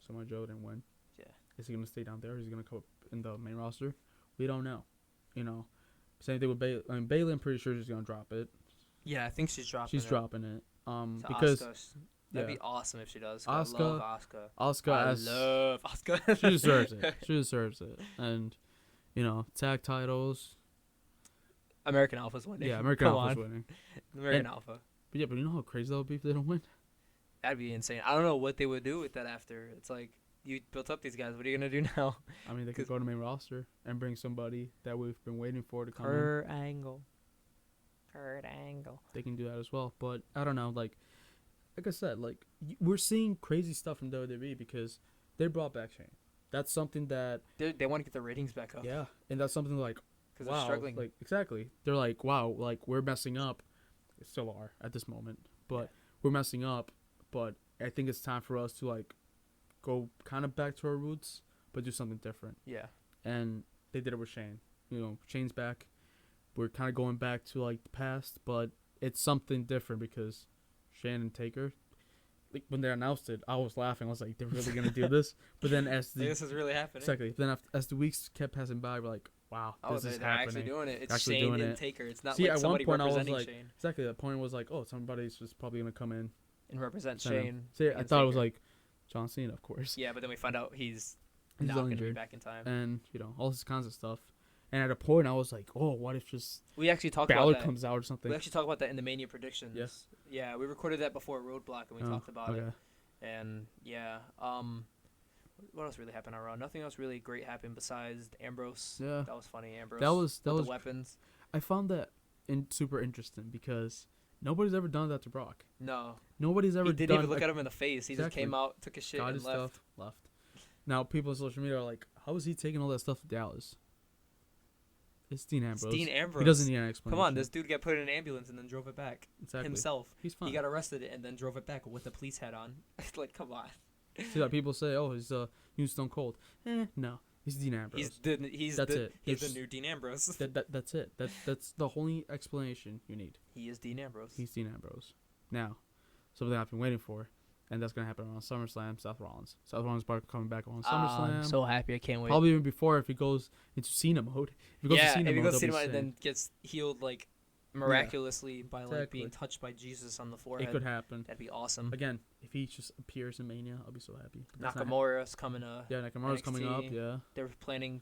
Samoa Joe didn't win. Yeah. Is he gonna stay down there? Or is he gonna come up in the main roster? We don't know. Same thing with Bayley. I mean, Bayley, I'm pretty sure she's gonna drop it. Yeah, I think she's dropping it. She's dropping it. Because that'd be awesome if she does. I love Asuka. I love Asuka. She deserves it. She deserves it. And, tag titles. American Alpha's winning. Yeah, American Alpha's winning. American Alpha. But you know how crazy that would be if they don't win? That'd be insane. I don't know what they would do with that after. It's like, you built up these guys. What are you going to do now? I mean, they could go to main roster and bring somebody that we've been waiting for to come in. Kurt Angle. They can do that as well. But I don't know. Like I said, like we're seeing crazy stuff from WWE because they brought back Shane. That's something that... They want to get the ratings back up. Yeah. And that's something like... Because they're struggling. Like, exactly. They're like, wow, like we're messing up. They still are at this moment. But we're messing up. But I think it's time for us to like go kind of back to our roots, but do something different. Yeah. And they did it with Shane. Shane's back. We're kind of going back to like the past, but it's something different because Shane and Taker, like when they announced it, I was laughing. I was like, they're really gonna do this. But then this is really happening. Exactly. Then as the weeks kept passing by, we're like, wow, this is happening. Actually doing it. It's Shane and Taker. It's not like somebody representing Shane. Exactly. The point was like, oh, somebody's just probably gonna come in and represent Shane. See, I thought it was like John Cena, of course. Yeah, but then we find out he's not going to be back in time. And, all this kinds of stuff. And at a point, I was like, oh, what if just we actually talked Balor about that. Comes out or something? We actually talked about that in the Mania predictions. Yes. Yeah, we recorded that before Roadblock, and we talked about it. And, what else really happened on Raw? Nothing else really great happened besides Ambrose. Yeah. That was funny, Ambrose. That was the weapons. I found that super interesting because... Nobody's ever done that to Brock. No. Nobody's ever done... He didn't even look at him in the face. He just came out, took his shit, and left. Now, people on social media are like, how is he taking all that stuff to Dallas? It's Dean Ambrose. He doesn't need an explanation. Come on, this dude got put in an ambulance and then drove it back. Exactly. Himself. He's fine. He got arrested and then drove it back with the police hat on. Like, come on. See, that people say, oh, he's new Stone Cold. No. He's Dean Ambrose. He's the new Dean Ambrose. That's it. That's the only explanation you need. He is Dean Ambrose. He's Dean Ambrose. Now, something I've been waiting for, and that's going to happen around SummerSlam, Seth Rollins. Seth Rollins is coming back on SummerSlam. I'm so happy. I can't wait. Probably even before if he goes into Cena mode. If he goes to Cena mode and then gets healed like miraculously by like being touched by Jesus on the forehead. It could happen. That'd be awesome. Again, if he just appears in Mania, I'll be so happy. Nakamura's coming Nakamura's coming up, yeah. They're planning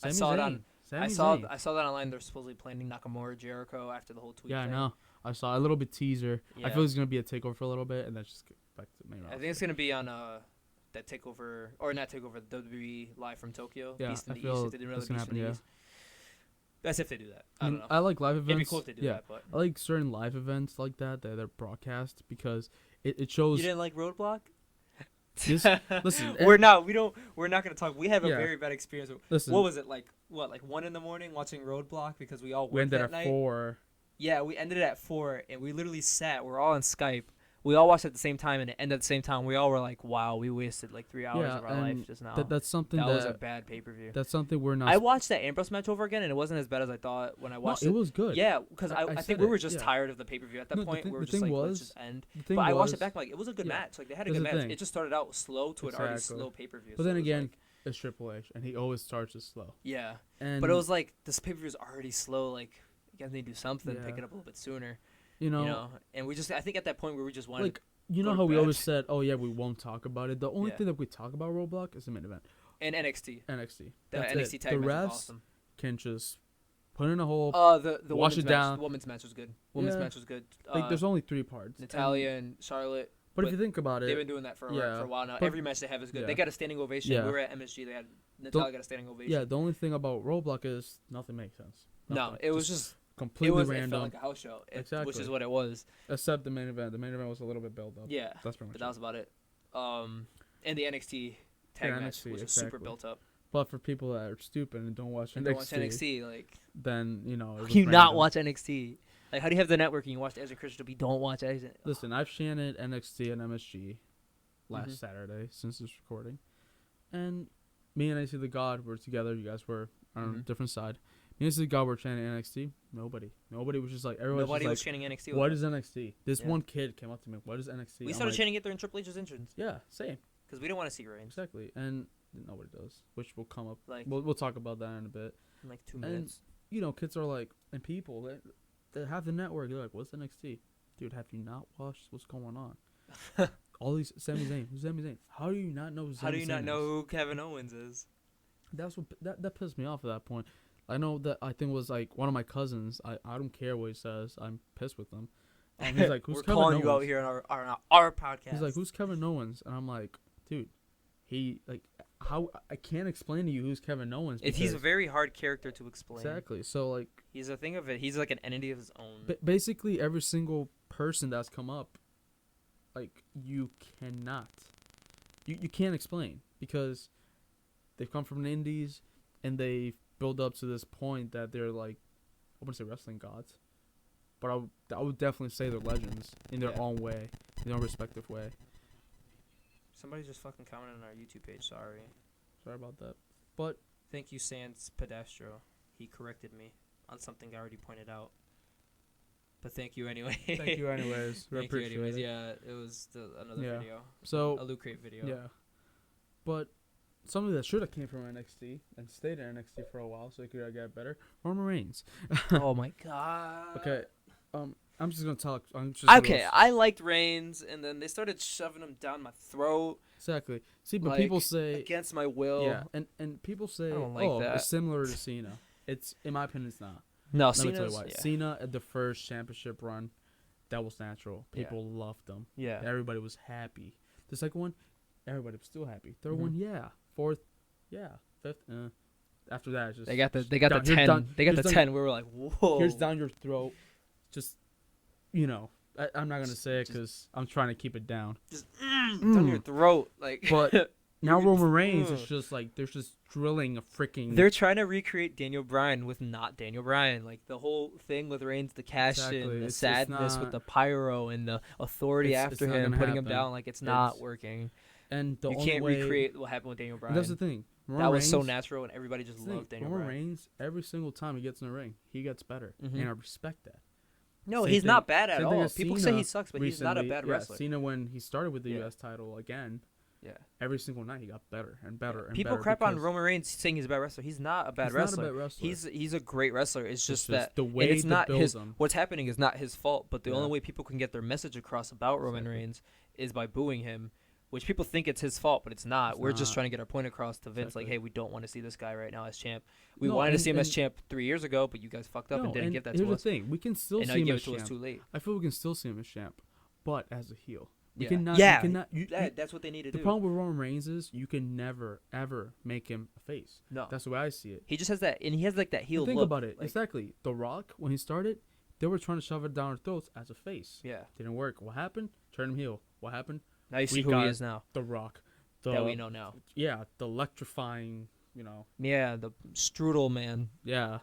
I saw that online. They're supposedly planning Nakamura Jericho after the whole tweet. Yeah, thing. I know. I saw a little bit teaser. Yeah. I feel it's gonna be a takeover for a little bit, and then just get back to the main roster. I think it's gonna be on that takeover or not takeover, the WWE live from Tokyo. Yeah, Beast in the East. They didn't really Beast in the East. That's if they do that. I don't know. I like live events. It'd be cool if they do that, but I like certain live events like that they're broadcast because it shows. You didn't like Roadblock? Listen, we're not gonna talk. We have a very bad experience. Listen, what was it like? What, like 1 a.m. watching Roadblock because we all went that night? 4. Yeah, we ended it at 4, and we literally sat. We're all on Skype. We all watched at the same time, and it ended at the same time. We all were like, "Wow, we wasted like 3 hours of our life just now." That's something that was a bad pay-per-view. That's something we're not. I watched that Ambrose match over again, and it wasn't as bad as I thought when I watched it. It was good. Yeah, because I think we were just tired of the pay-per-view at that point. We were just like, let's just end. But I watched it back, like, it was a good match. Like, they had a good match. It just started out slow to an already slow pay-per-view. But then again, it's Triple H, and he always starts as slow. Yeah, but it was like this pay-per-view is already slow. Like, you guys need to do something, pick it up a little bit sooner. You know, and we just, I think at that point where we just wanted. Like, you know how we always said, oh yeah, we won't talk about it. The only thing that we talk about Roadblock is the main event. And NXT. The NXT tag match was awesome. Can just put in a hole, the wash it down. The women's match was good. Match was good. Like, there's only 3 parts. Natalya and Charlotte. But if you think about it, they've been doing that for a while now. Every match they have is good. They got a standing ovation. We were at MSG. They had Natalya got a standing ovation. Yeah, the only thing about Roadblock is nothing makes sense. No, it was just completely random. It felt like a house show, which is what it was. Except the main event. The main event was a little bit built up. Yeah, but that was about it. And the NXT tag match, which is super built up. But for people that are stupid and don't watch NXT, like, then how do you not watch NXT? Like, how do you have the network and you watch Ezra Christian, but you don't watch Ezra? Listen, I've shanned NXT and MSG last Saturday since this recording, and me and NXT the God were together. You guys were on a different side. Me and NXT the God were chanting NXT. Nobody was just like everyone. Nobody was chanting NXT. What is NXT? This one kid came up to me. What is NXT? We started chanting it during Triple H's entrance. Yeah, same. Because we didn't want to see Reigns. Exactly, and nobody does, which will come up. Like, we'll talk about that in a bit. In like 2 minutes. And, kids are like, and people that have the network, they're like, what's NXT? Dude, have you not watched what's going on? All these Sami Zayn. Who's Sami Zayn? How do you not know who Sami Zayn is? How do you not know who Kevin Owens is? That's what that pissed me off at that point. I know that I think it was like one of my cousins. I don't care what he says. I'm pissed with him. He's like, who's We're Kevin calling Owens? You out here on our podcast. He's like, who's Kevin Owens? And I'm like, dude, how I can't explain to you who's Kevin Owens. He's a very hard character to explain. Exactly. So like, he's a thing of it. He's like an entity of his own. Basically, every single person that's come up, like, you cannot, you can't explain, because they've come from the indies and they build up to this point that they're like, I wouldn't say wrestling gods, but I would definitely say they're legends in their own way, in their own respective way. Somebody just fucking commented on our YouTube page. Sorry about that. But thank you, Sans Pedestro. He corrected me on something I already pointed out. But thank you anyway. Thank you anyways. Thank you anyways. It. Yeah, it was another video. So a Loot Crate video. Yeah. But somebody that should have came from NXT and stayed in NXT for a while so he could get better. Roman Reigns. Oh my god. Okay. I'm just gonna talk. I liked Reigns, and then they started shoving him down my throat. Exactly. See, but people say against my will. Yeah, and people say, that. It's similar to Cena. It's, in my opinion, it's not. No, Let me tell you why. Cena at the first championship run, that was natural. People loved him. Yeah. Everybody was happy. The second one, everybody was still happy. Third one, yeah. Fourth, yeah. Fifth, after that, it's just they got the 10. They got the 10. We were like, whoa. Here's down your throat. Just, I'm not gonna say it because I'm trying to keep it down. Just down your throat, like. But now Roman Reigns is just like they're just drilling a freaking. They're trying to recreate Daniel Bryan with not Daniel Bryan. Like the whole thing with Reigns, the cash in, the sadness with the pyro and the authority after him, putting him down. Like it's not working. And you can't recreate what happened with Daniel Bryan. That's the thing. That was so natural, and everybody just loved Daniel Bryan. Roman Reigns, every single time he gets in the ring, he gets better, and I respect that. No, he's not bad at all. People say he sucks, but he's not a bad wrestler. Cena, when he started with the U.S. title again, every single night he got better and better and people better. Crap on Roman Reigns saying he's a bad wrestler. He's not a bad wrestler. Not a bad wrestler. He's a great wrestler. It's just that the way it's not his. Him. What's happening is not his fault. But the only way people can get their message across about Roman Reigns is by booing him. Which people think it's his fault, but it's not. We're just trying to get our point across to Vince, like, hey, we don't want to see this guy right now as champ. We wanted to see him as champ 3 years ago, but you guys fucked up and didn't give that to us. Here's the thing. We can still see him as champ. And now you gave it to us too late. I feel we can still see him as champ, but as a heel. We cannot, that's what they need to do. The problem with Roman Reigns is you can never, ever make him a face. No. That's the way I see it. He just has that, and he has, like, that heel look. Think about it. Exactly. The Rock, when he started, they were trying to shove it down our throats as a face. Yeah. Didn't work. What happened? Turn him heel. What happened? Now you see who he is now. The Rock. That we know now. Yeah, the electrifying, Yeah, the strudel man. Yeah.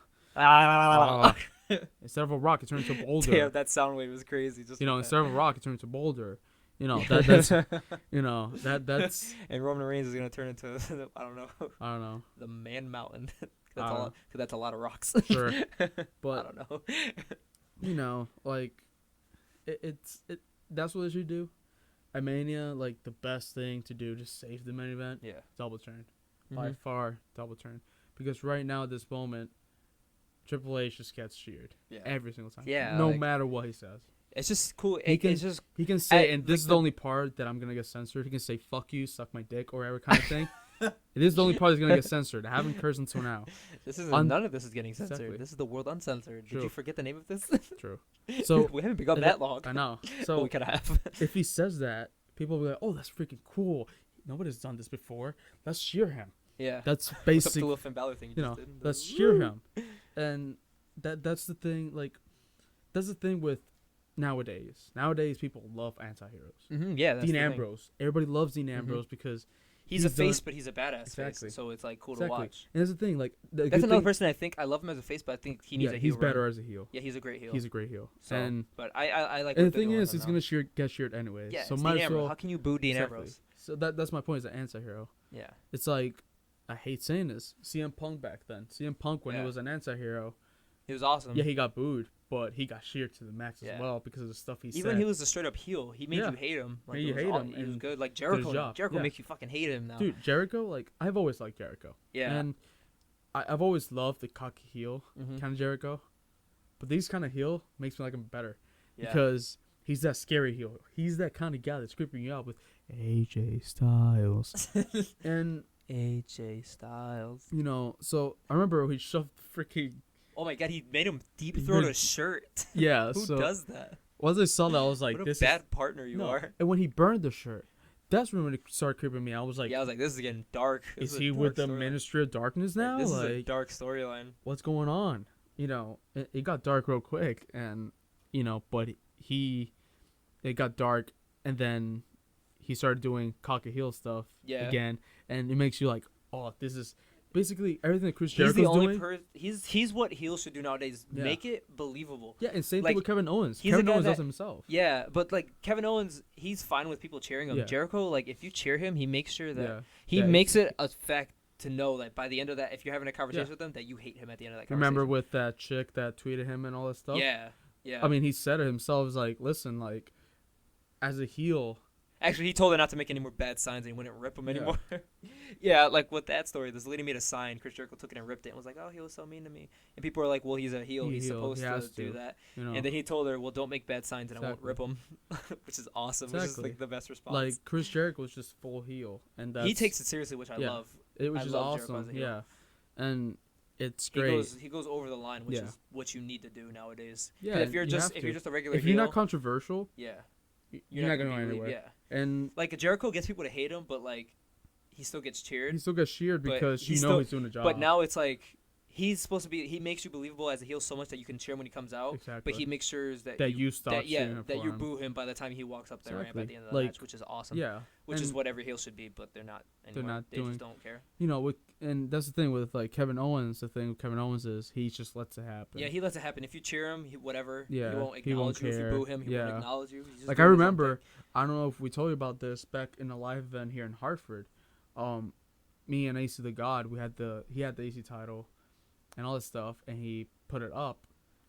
Instead of a rock, it turns into a boulder. Damn, that sound wave was crazy. Just instead of a rock, it turns into a boulder. That's that's. And Roman Reigns is gonna turn into I don't know. The Man Mountain. That's a lot of rocks. Sure, but I don't know. Like it's that's what they should do. At Mania, like, the best thing to do to save the main event, double turn. By far, double turn. Because right now, at this moment, Triple H just gets cheered. Yeah. Every single time. Yeah. No matter what he says. It's just cool. He can say, and this is the only part that I'm going to get censored, he can say, fuck you, suck my dick, or every kind of thing. It is the only part that's going to get censored. I haven't cursed until now. None of this is getting censored. Exactly. This is the world uncensored. True. Did you forget the name of this? True. So we haven't been gone that long. I know. So we could have. If he says that, people will be like, "Oh, that's freaking cool. Nobody's done this before. Let's cheer him." Yeah. That's basically the little Finn Balor thing. Let's cheer him. And that's the thing. Like, that's the thing with Nowadays, people love anti-heroes. Mm-hmm, yeah, that's Dean Ambrose. Everybody loves Dean Ambrose because he's a face, but he's a badass face. So it's like cool to watch. And that's the thing. Like that's another person I think I love him as a face, but I think he needs a heel. He's better as a heel. Yeah, he's a great heel. He's a great heel. So, but I like. And the thing is, he's gonna get cheered anyway. Yeah, so might as well. How can you boo Dean Ambrose? So that's my point. Is an anti-hero. Yeah. It's like, I hate saying this. CM Punk back then. CM Punk when he was an anti-hero. He was awesome. Yeah, he got booed, but he got cheered to the max as well because of the stuff he said. Even he was a straight up heel. He made you hate him. Like, you hate him. He was good. Like Jericho. Jericho makes you fucking hate him now. Dude, Jericho, like, I've always liked Jericho. Yeah. And I've always loved the cocky heel kind of Jericho. But these kind of heel makes me like him better. Yeah. Because he's that scary heel. He's that kind of guy that's creeping you out with AJ Styles. And AJ Styles. You know, so I remember he shoved freaking... Oh my god, he made him deep throat a shirt. Yeah, Who does that? Once I saw that, I was like, what a bad partner you are. And when he burned the shirt, that's when it started creeping me out. I was like, this is getting dark. Is he with the Ministry of Darkness now? This is a dark storyline. What's going on? You know, it got dark real quick, and, you know, but it got dark, and then he started doing cocky heel stuff again, and it makes you like, oh, this is... Basically, everything that Chris Jericho's doing... He's what heels should do nowadays. Yeah. Make it believable. Yeah, and same thing with Kevin Owens. Kevin Owens does himself. Yeah, but, like, Kevin Owens, he's fine with people cheering him. Yeah. Jericho, like, if you cheer him, he makes sure that... He makes it a fact to know that by the end of that, if you're having a conversation with him, that you hate him at the end of that conversation. Remember with that chick that tweeted him and all that stuff? Yeah, yeah. I mean, he said it himself. He's like, listen, like, as a heel... Actually, he told her not to make any more bad signs and he wouldn't rip them anymore. Yeah, like with that story, this lady made a sign. Chris Jericho took it and ripped it and was like, oh, he was so mean to me. And people were like, well, he's a heel. He's supposed to do that. You know? And then he told her, well, don't make bad signs and I won't rip them, which is awesome. Which is like the best response. Like, Chris Jericho was just full heel. And he takes it seriously, which I love. It was just awesome. Yeah. And it's great. He goes over the line, which is what you need to do nowadays. Yeah. If you're just a regular heel. If you're not controversial. Yeah. You're not going to go anywhere. Yeah. And like Jericho gets people to hate him, but like he still gets cheered. He still gets cheered because he's doing a job. But now it's like he's supposed to be. He makes you believable as a heel so much that you can cheer him when he comes out. Exactly. But he makes sure that you stop. That you boo him by the time he walks up the ramp at the end of the match, which is awesome. Yeah. Which is what every heel should be, but they're not anymore. They just don't care. You know, and that's the thing with like Kevin Owens. The thing with Kevin Owens is he just lets it happen. Yeah, he lets it happen. If you cheer him, whatever. Yeah. He won't acknowledge you. If you boo him, he won't acknowledge you. Like I remember, I don't know if we told you about this back in a live event here in Hartford. Me and AC the God, he had the AC title, and all this stuff, and he put it up.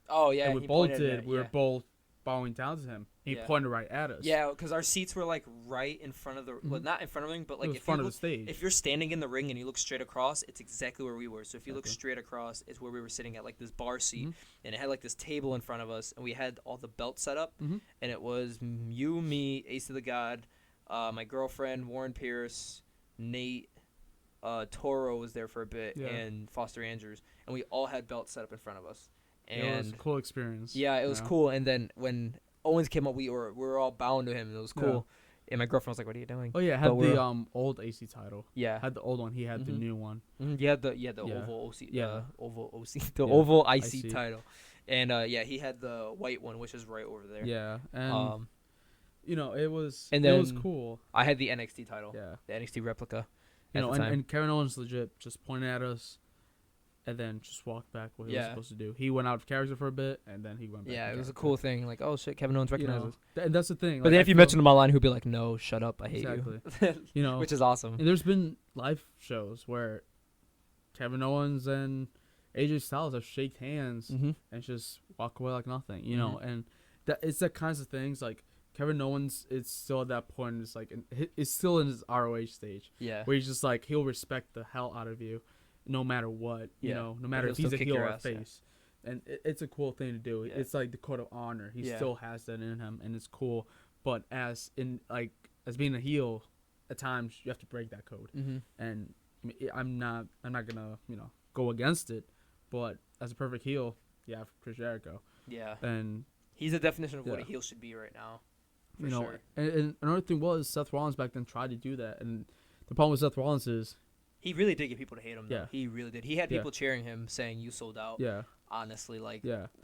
Oh yeah. And we both did. We were both bowing down to him. He pointed right at us. Yeah, because our seats were like right in front of the, well, not in front of the ring, but like front of the stage. If you're standing in the ring and you look straight across, it's exactly where we were. So if you look straight across, it's where we were sitting at, like this bar seat, and it had like this table in front of us, and we had all the belts set up, and it was you, me, Ace of the God, my girlfriend Warren Pierce, Nate, Toro was there for a bit, and Foster Andrews, and we all had belts set up in front of us. And it was a cool experience. Yeah, it was cool. And then when Owens came up, we were all bound to him, and it was cool. Yeah. And my girlfriend was like, "What are you doing?" Oh yeah, I had the old AC title. Yeah, had the old one. He had the new one. You had the oval OC. Yeah, oval IC title. And he had the white one, which is right over there. Yeah, and you know it was cool. I had the NXT title. Yeah, the NXT replica. You know, and Kevin Owens legit just pointed at us. And then just walked back what he was supposed to do. He went out of character for a bit, and then he went back. Yeah, it was a cool thing. Like, oh shit, Kevin Owens recognizes. And that's the thing. But then if you mention him online, he'll be like, "No, shut up, I hate you." You know, which is awesome. And there's been live shows where Kevin Owens and AJ Styles have shaked hands and just walk away like nothing. You know, and it's that kinds of things. Like Kevin Owens, it's still at that point. It's like it's still in his ROH stage. Yeah, where he's just like he'll respect the hell out of you. No matter what, you know, no matter if he's a heel or a face. Yeah. And it's a cool thing to do. Yeah. It's like the code of honor. He still has that in him, and it's cool. But as being a heel, at times you have to break that code. And I'm not gonna go against it. But as a perfect heel, Chris Jericho. Yeah. And he's the definition of what a heel should be right now. For sure. And another thing was Seth Rollins back then tried to do that, and the problem with Seth Rollins is. He really did get people to hate him, though. Yeah. He really did. He had people cheering him, saying, "You sold out." Yeah. Honestly,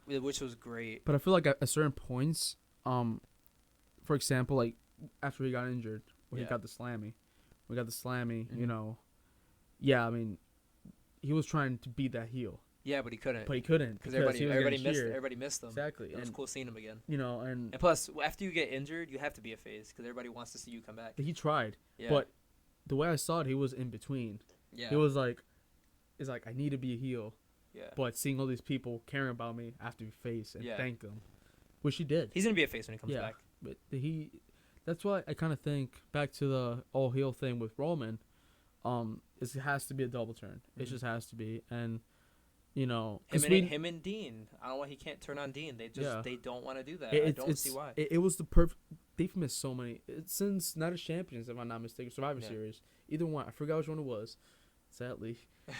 which was great. But I feel like at certain points, for example, like after he got injured, when he got the slammy, you know, I mean, he was trying to be that heel. Yeah, but he couldn't. Because everybody missed him. Exactly. It was cool seeing him again. You know, and plus, after you get injured, you have to be a face because everybody wants to see you come back. He tried, but the way I saw it, he was in between. Yeah. He was like, it's like, I need to be a heel. Yeah. But seeing all these people caring about me, I have to be face and thank them, which he did. He's gonna be a face when he comes back. But that's why I kind of think back to the all heel thing with Roman. It has to be a double turn. It just has to be, and you know, him and Dean. I don't know why he can't turn on Dean. They don't want to do that. I don't see why. It was the perfect. They've missed so many since Night of Champions, if I'm not mistaken. Survivor Series, either one. I forgot which one it was. Sadly,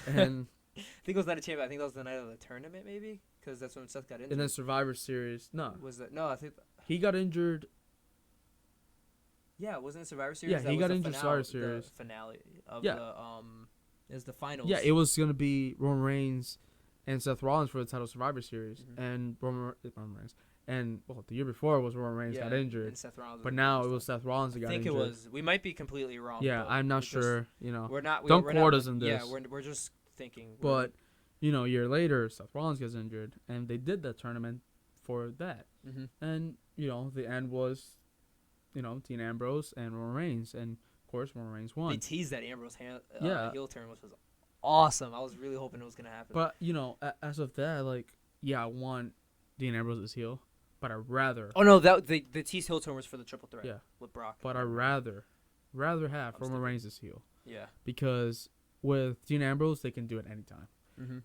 and I think it was Night of Champions. I think that was the night of the tournament, maybe, because that's when Seth got injured. And then Survivor Series, no. Was that no? I think he got injured. Yeah, wasn't it Survivor Series? Yeah, he got injured Survivor Series. The finale of the is the finals. Yeah, it was gonna be Roman Reigns and Seth Rollins for the title Survivor Series, and Roman Reigns. And the year before was Roman Reigns got injured, and Seth Rollins but now it was Seth Rollins that got injured. I think it was. We might be completely wrong. Yeah, I'm not sure. You know, we're not. Don't we're quote not, us in this. Yeah, we're just thinking. But you know, a year later, Seth Rollins gets injured, and they did that tournament for that. And you know, the end was, you know, Dean Ambrose and Roman Reigns, and of course Roman Reigns won. They teased that Ambrose heel turn, which was awesome. I was really hoping it was gonna happen. But you know, as of that, like, I want Dean Ambrose's heel, but I'd rather. Oh no, that the teased heel turn was for the triple threat. Yeah. With Brock. But I'd rather have Roman Reigns' heel. Yeah. Because with Dean Ambrose, they can do it anytime.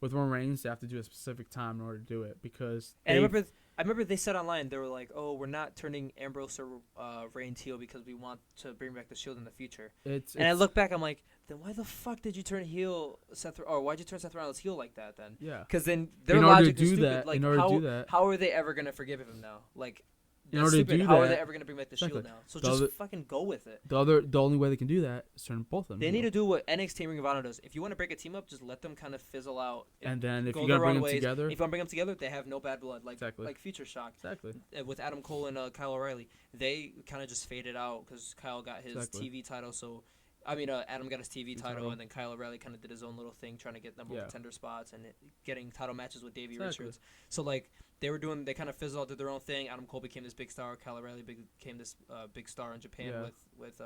With Roman Reigns, they have to do a specific time in order to do it because. And I remember they said online, they were like, "Oh, we're not turning Ambrose or Reigns heel because we want to bring back the Shield in the future." And I look back, I'm like, then why the fuck did you turn heel Seth? Or why'd you turn Seth Rollins heel like that then? Yeah. Because then their logic is stupid. Like, in order to do that, how are they ever gonna forgive him now? Like. In order to do how that, are they ever going to bring back the Shield now? So just fucking go with it. The only way they can do that is turn both of them. They need to do what NXT and Ring of Honor does. If you want to break a team up, just let them kind of fizzle out. And then if you're going to bring them together. If you want to bring them together, they have no bad blood. Like Future Shock. Exactly. With Adam Cole and Kyle O'Reilly. They kind of just faded out because Kyle got his TV title. So, I mean, Adam got his TV title, and then Kyle O'Reilly kind of did his own little thing, trying to get number one contender spots and getting title matches with Davey Richards. So, like, they kind of fizzled out, did their own thing. Adam Cole became this big star. Kyle O'Reilly became this big star in Japan with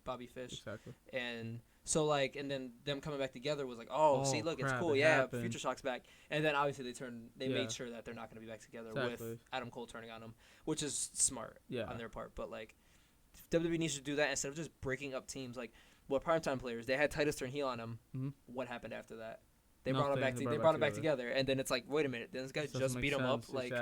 Bobby Fish. Exactly. And so, like, and then them coming back together was like, see, look, it's cool. Happened. Future Shock's back. And then obviously they made sure that they're not going to be back together with Adam Cole turning on them, which is smart on their part. But, like, WWE needs to do that instead of just breaking up teams. Like, primetime players, they had Titus turn heel on them. What happened after that? They brought him back together, and then it's like, wait a minute, then this guy just beat him up, like,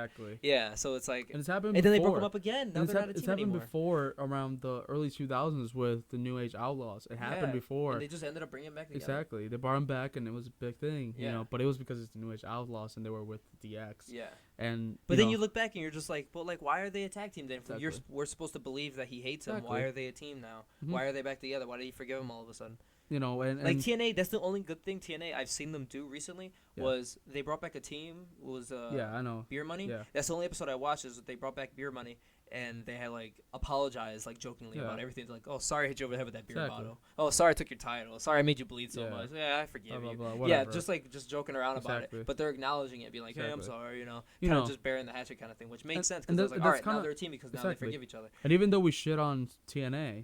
so it's like, and it's happened and before. then they broke him up again. Now they're not a team anymore. It's happened before around the early 2000s with the New Age Outlaws. It happened before. And they just ended up bringing him back together. Exactly, they brought him back, and it was a big thing, you know. But it was because it's the New Age Outlaws, and they were with DX. Yeah. And but then you look back and you're just like, but like, why are they a tag team then? We're supposed to believe that he hates him. Why are they a team now? Why are they back together? Why did he forgive him all of a sudden? You know, and like TNA, that's the only good thing TNA I've seen them do recently was they brought back a team. I know. Beer Money. Yeah. That's the only episode I watched is they brought back Beer Money, and they had like apologized like jokingly about everything. It's like, oh, sorry I hit you over the head with that beer bottle. Oh, sorry I took your title. Sorry I made you bleed so much. Yeah, I forgive you. Whatever. Just joking around about it. But they're acknowledging it, being like, hey, I'm sorry, kind of just bearing the hatchet kind of thing, which makes sense because it's like, all right, now they're a team because now they forgive each other. And even though we shit on TNA,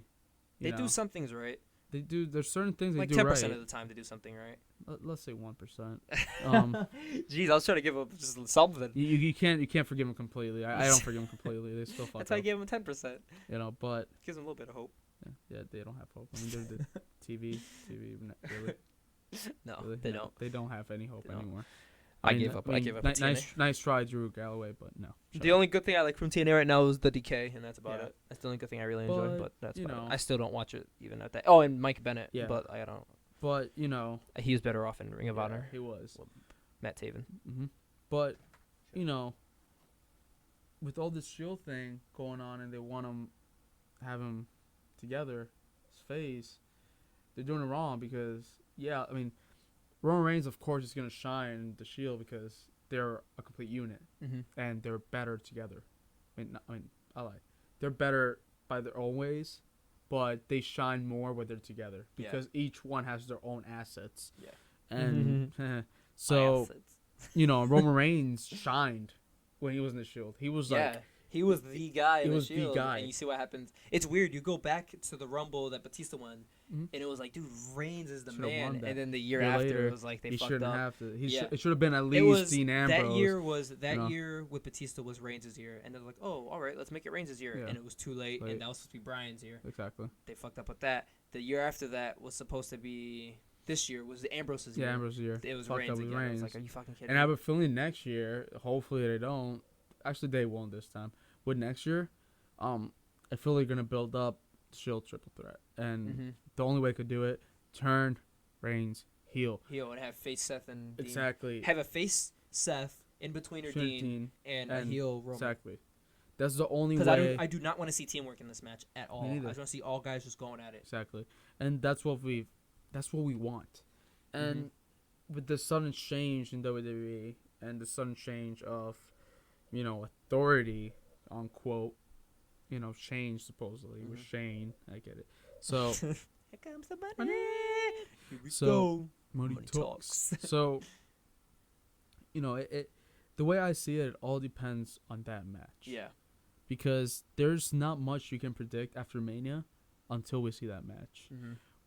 they do some things right. They do. There's certain things they do right. Like 10% of the time, they do something right. Let's say 1%. Jeez, I was trying to give up just something. You can't forgive them completely. I don't forgive them completely. They still fuck up. That's why I gave them 10%. You know, but gives them a little bit of hope. Yeah, they don't have hope. I mean, they're the TV, really. No, really, they don't. They don't have any hope anymore. I gave up. I gave up. Nice try, Drew Galloway, but no. The only good thing I like from TNA right now is the DK, and that's about it. That's the only good thing I really enjoy, but that's about it. I still don't watch it even at that. Oh, and Mike Bennett, but I don't. But you know, he was better off in Ring of Honor. He was. Matt Taven. But you know, with all this Shield thing going on, and they want have him together, his face, they're doing it wrong because I mean. Roman Reigns, of course, is going to shine in the Shield because they're a complete unit and they're better together. I mean, They're better by their own ways, but they shine more when they're together because each one has their own assets. Yeah. And so, Roman Reigns shined when he was in the Shield. He was he was the guy in the Shield. And you see what happens. It's weird. You go back to the Rumble that Batista won, and it was like, dude, Reigns is the man. And then the year after, later, it was like they fucked up. It should have been at least Dean Ambrose. That year with Batista was Reigns' year, and they're like, oh, all right, let's make it Reigns' year, and it was too late, and that was supposed to be Bryan's year. Exactly. They fucked up with that. The year after that was supposed to be. This year was Ambrose's year. Yeah, Ambrose's year. It was Reigns again. I was like, are you fucking kidding me? And I have a feeling next year, hopefully they don't. Actually, they won't this time. But next year, I feel they're going to build up Shield triple threat. And the only way they could do it, turn Reigns heel. And have face Seth and Dean. Exactly. Have a face Seth in between Dean and a heel Roman. Exactly. That's the only way. Because I do not want to see teamwork in this match at all. I just want to see all guys just going at it. Exactly. And that's what we want. And with the sudden change in WWE and the sudden change of, authority, unquote, change supposedly with Shane. I get it. So here comes the money. Here we go. Money talks. So, the way I see it all depends on that match. Yeah. Because there's not much you can predict after Mania until we see that match.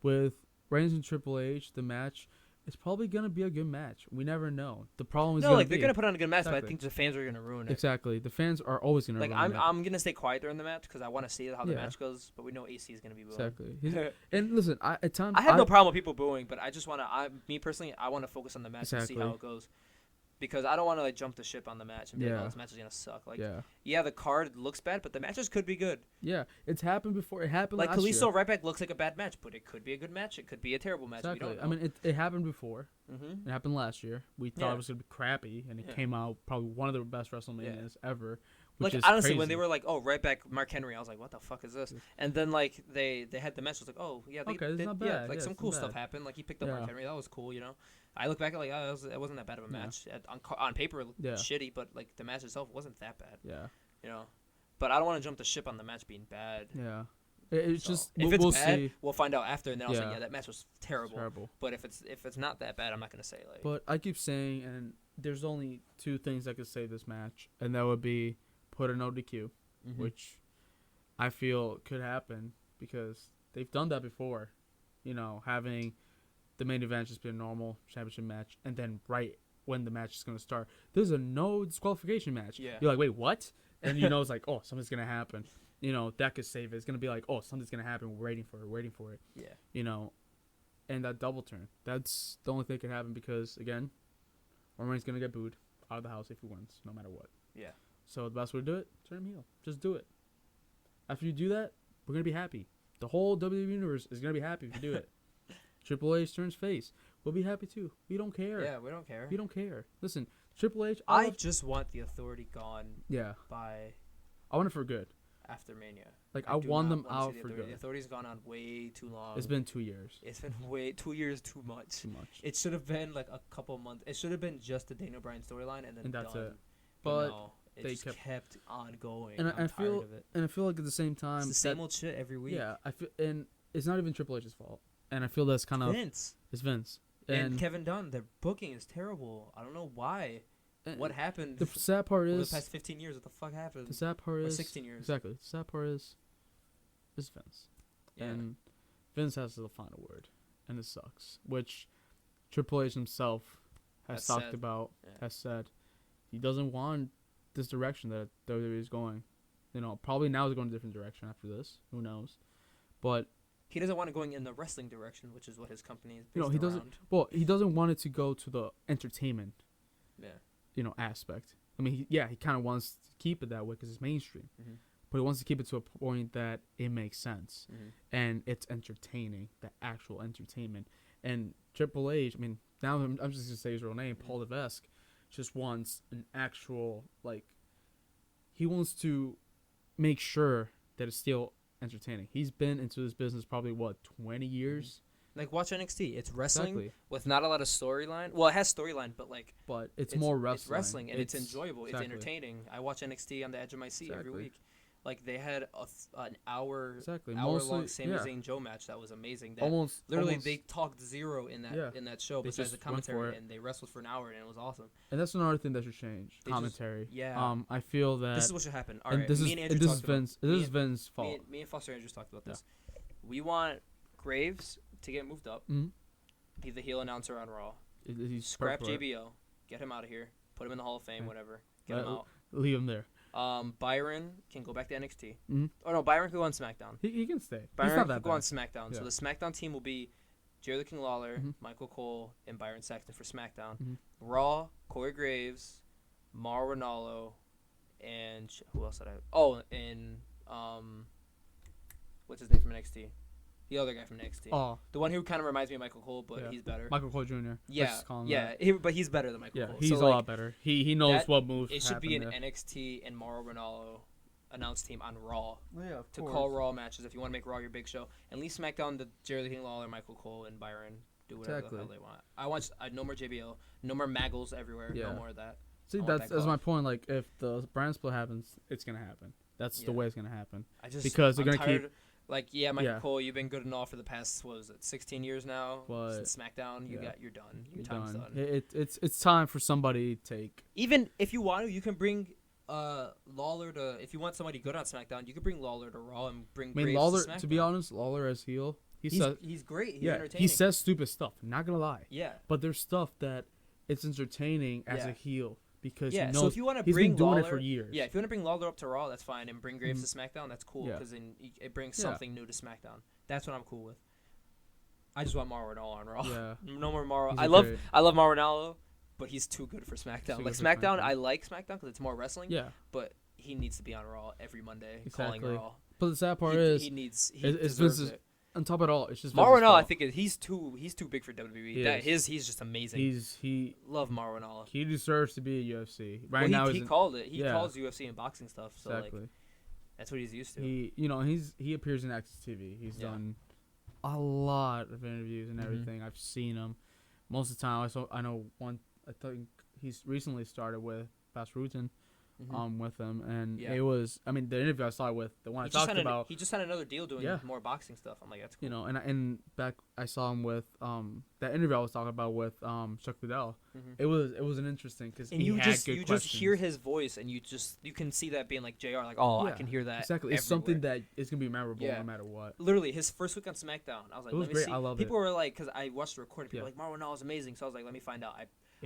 With Reigns and Triple H, the match is probably going to be a good match. We never know. The problem is they're going to put on a good match, but I think the fans are going to ruin it. Exactly. The fans are always going to ruin it. I'm going to stay quiet during the match because I want to see how the match goes, but we know AC is going to be booing. Exactly. And listen, at times I have no problem with people booing, but I just want to, me personally, I want to focus on the match and see how it goes. Because I don't want to jump the ship on the match and be like, oh, this match is going to suck. The card looks bad, but the matches could be good. Yeah, it's happened before. It happened last year. Kalisto right back looks like a bad match, but it could be a good match. It could be a terrible match. Exactly. We don't know. I mean, it happened before. It happened last year. We thought it was going to be crappy, and it came out probably one of the best WrestleManias ever. Which is honestly, crazy. when they were like, "Oh, right back, Mark Henry," I was like, "What the fuck is this?" And then they had the match. I was like, "Oh, yeah, it's not bad. some cool stuff happened. Like he picked up Mark Henry. That was cool, I look back at it wasn't that bad of a match. On paper, it looked shitty, but the match itself wasn't that bad. Yeah. But I don't want to jump the ship on the match being bad. Yeah. It's just if it's we'll bad, see. we'll find out after, and then I'll say, that match was terrible. But if it's not that bad, I'm not gonna say But I keep saying, and there's only two things that could save this match, and that would be put an ODQ, which I feel could happen because they've done that before. Having the main event just be a normal championship match, and then right when the match is gonna start, there's a no disqualification match. Yeah. You're like, wait, what? And it's like, oh, something's gonna happen. That could save it. It's going to be like, oh, something's going to happen. We're waiting for it. Yeah. And that double turn. That's the only thing that could happen because, again, Roman's going to get booed out of the house if he wins, no matter what. Yeah. So the best way to do it, turn him heel. Just do it. After you do that, we're going to be happy. The whole WWE Universe is going to be happy if you do it. Triple H turns face. We'll be happy too. We don't care. Yeah, we don't care. We don't care. Listen, Triple H. I just want the authority gone. Yeah. I want it for good. After Mania. I want them out for good. The authority's gone on way too long. It's been 2 years. It's been 2 years too much. It should have been a couple months. It should have been just the Daniel Bryan storyline and then that's done. it. But no, it just kept on going. And I feel tired of it. And I feel like at the same time it's the same old shit every week. Yeah, I feel, and it's not even Triple H's fault. And I feel that's kind of Vince. It's Vince. And Kevin Dunn, their booking is terrible. I don't know why. What happened? The sad part is the past 15 years. What the fuck happened? The sad part is 16 years. Exactly. The sad part is Vince, and Vince has the final word, and it sucks. Which Triple H himself has talked about. Has said he doesn't want this direction that WWE is going. Probably now is going a different direction after this. Who knows? But he doesn't want it going in the wrestling direction, which is what his company is based he doesn't. around. Well, he doesn't want it to go to the entertainment. Yeah. Aspect. I mean, he kind of wants to keep it that way because it's mainstream, but he wants to keep it to a point that it makes sense and it's entertaining, the actual entertainment. And Triple H, I mean, now I'm just gonna say his real name, Paul Levesque, just wants an actual he wants to make sure that it's still entertaining. He's been into this business probably 20 years. Watch NXT. It's wrestling with not a lot of storyline. Well, it has storyline, but it's more wrestling. It's wrestling, and it's enjoyable. Exactly. It's entertaining. I watch NXT on the edge of my seat every week. Like they had an hour Mostly, long Sami Zayn Joe match that was amazing. That almost they talked zero in that show they besides the commentary, and they wrestled for an hour and it was awesome. And that's another thing that should change. Commentary. I feel that this is what should happen. All right, this is Vince's fault. Me and Foster Andrews talked about this. We want Graves to get moved up. Mm-hmm. Be the heel announcer on Raw. Scrap JBL. Get him out of here. Put him in the Hall of Fame. Whatever. Get him out. Leave him there. Byron can go back to NXT. Mm-hmm. Oh no, Byron could go on SmackDown. He can stay. Byron could go on SmackDown. Yeah. So the SmackDown team will be Jerry the King Lawler, Michael Cole, and Byron Saxton for SmackDown. Mm-hmm. Raw, Corey Graves, Mauro Ranallo, and who else did I? Oh, and what's his name from NXT? The other guy from NXT. Oh. The one who kind of reminds me of Michael Cole, but he's better. Michael Cole Jr. Yeah. But he's better than Michael Cole. Yeah, he's a lot better. He knows what moves. It should be an NXT and Mauro Ranallo announced team on Raw. Yeah, to call Raw matches if you want to make Raw your big show. And leave SmackDown to Jerry the King Lawler, Michael Cole, and Byron. Do whatever the hell they want. I want no more JBL. No more Maggles everywhere. Yeah. No more of that. See, that's my point. Like, if the brand split happens, it's going to happen. That's the way it's going to happen. Because they're going to keep... Like, Michael Cole, you've been good and all for the past, 16 years now? Since SmackDown, you're done. Your time's done. It's time for somebody to take... Even if you want to, you can bring Lawler to... If you want somebody good on SmackDown, you can bring Lawler to Raw and bring Graves Lawler, to SmackDown. To be honest, Lawler as heel... He's great. He's entertaining. He says stupid stuff. Not going to lie. Yeah. But there's stuff that it's entertaining as a heel. Because he knows so if you want to he's bring been doing Lawler, it for years. Yeah, if you want to bring Lawler up to Raw, that's fine, and bring Graves to SmackDown, that's cool, because then it brings something new to SmackDown. That's what I'm cool with. I just want Mauro Ranallo on Raw. Yeah. No more Mauro. I love Mauro Ranallo, but he's too good for SmackDown. Like SmackDown, I like SmackDown because it's more wrestling. Yeah. But he needs to be on Raw every Monday, calling Raw. But the sad part is, he deserves it. On top of it all, it's just Mauro Ranallo. I think he's too big for WWE. He's just amazing. Love Mauro Ranallo. He deserves to be a UFC now. He called it. He calls UFC and boxing stuff. So like, that's what he's used to. He appears in Access TV. He's done a lot of interviews and everything. I've seen him most of the time. I know one. I think he's recently started with Fast Rutin. With him, and it was. I mean, the interview I saw with the one I talked about. He just had another deal doing more boxing stuff. I'm like, that's cool. And back I saw him with that interview I was talking about with Chuck Liddell. It was an interesting because he had good questions. You just hear his voice, and you can see that being like JR. Like, I can hear that. Exactly, it's something that is gonna be memorable no matter what. Literally, his first week on SmackDown, I was like, let me see. I love People were like, because I watched the recording, people were like, Mauro Ranallo is amazing. So I was like, let me find out.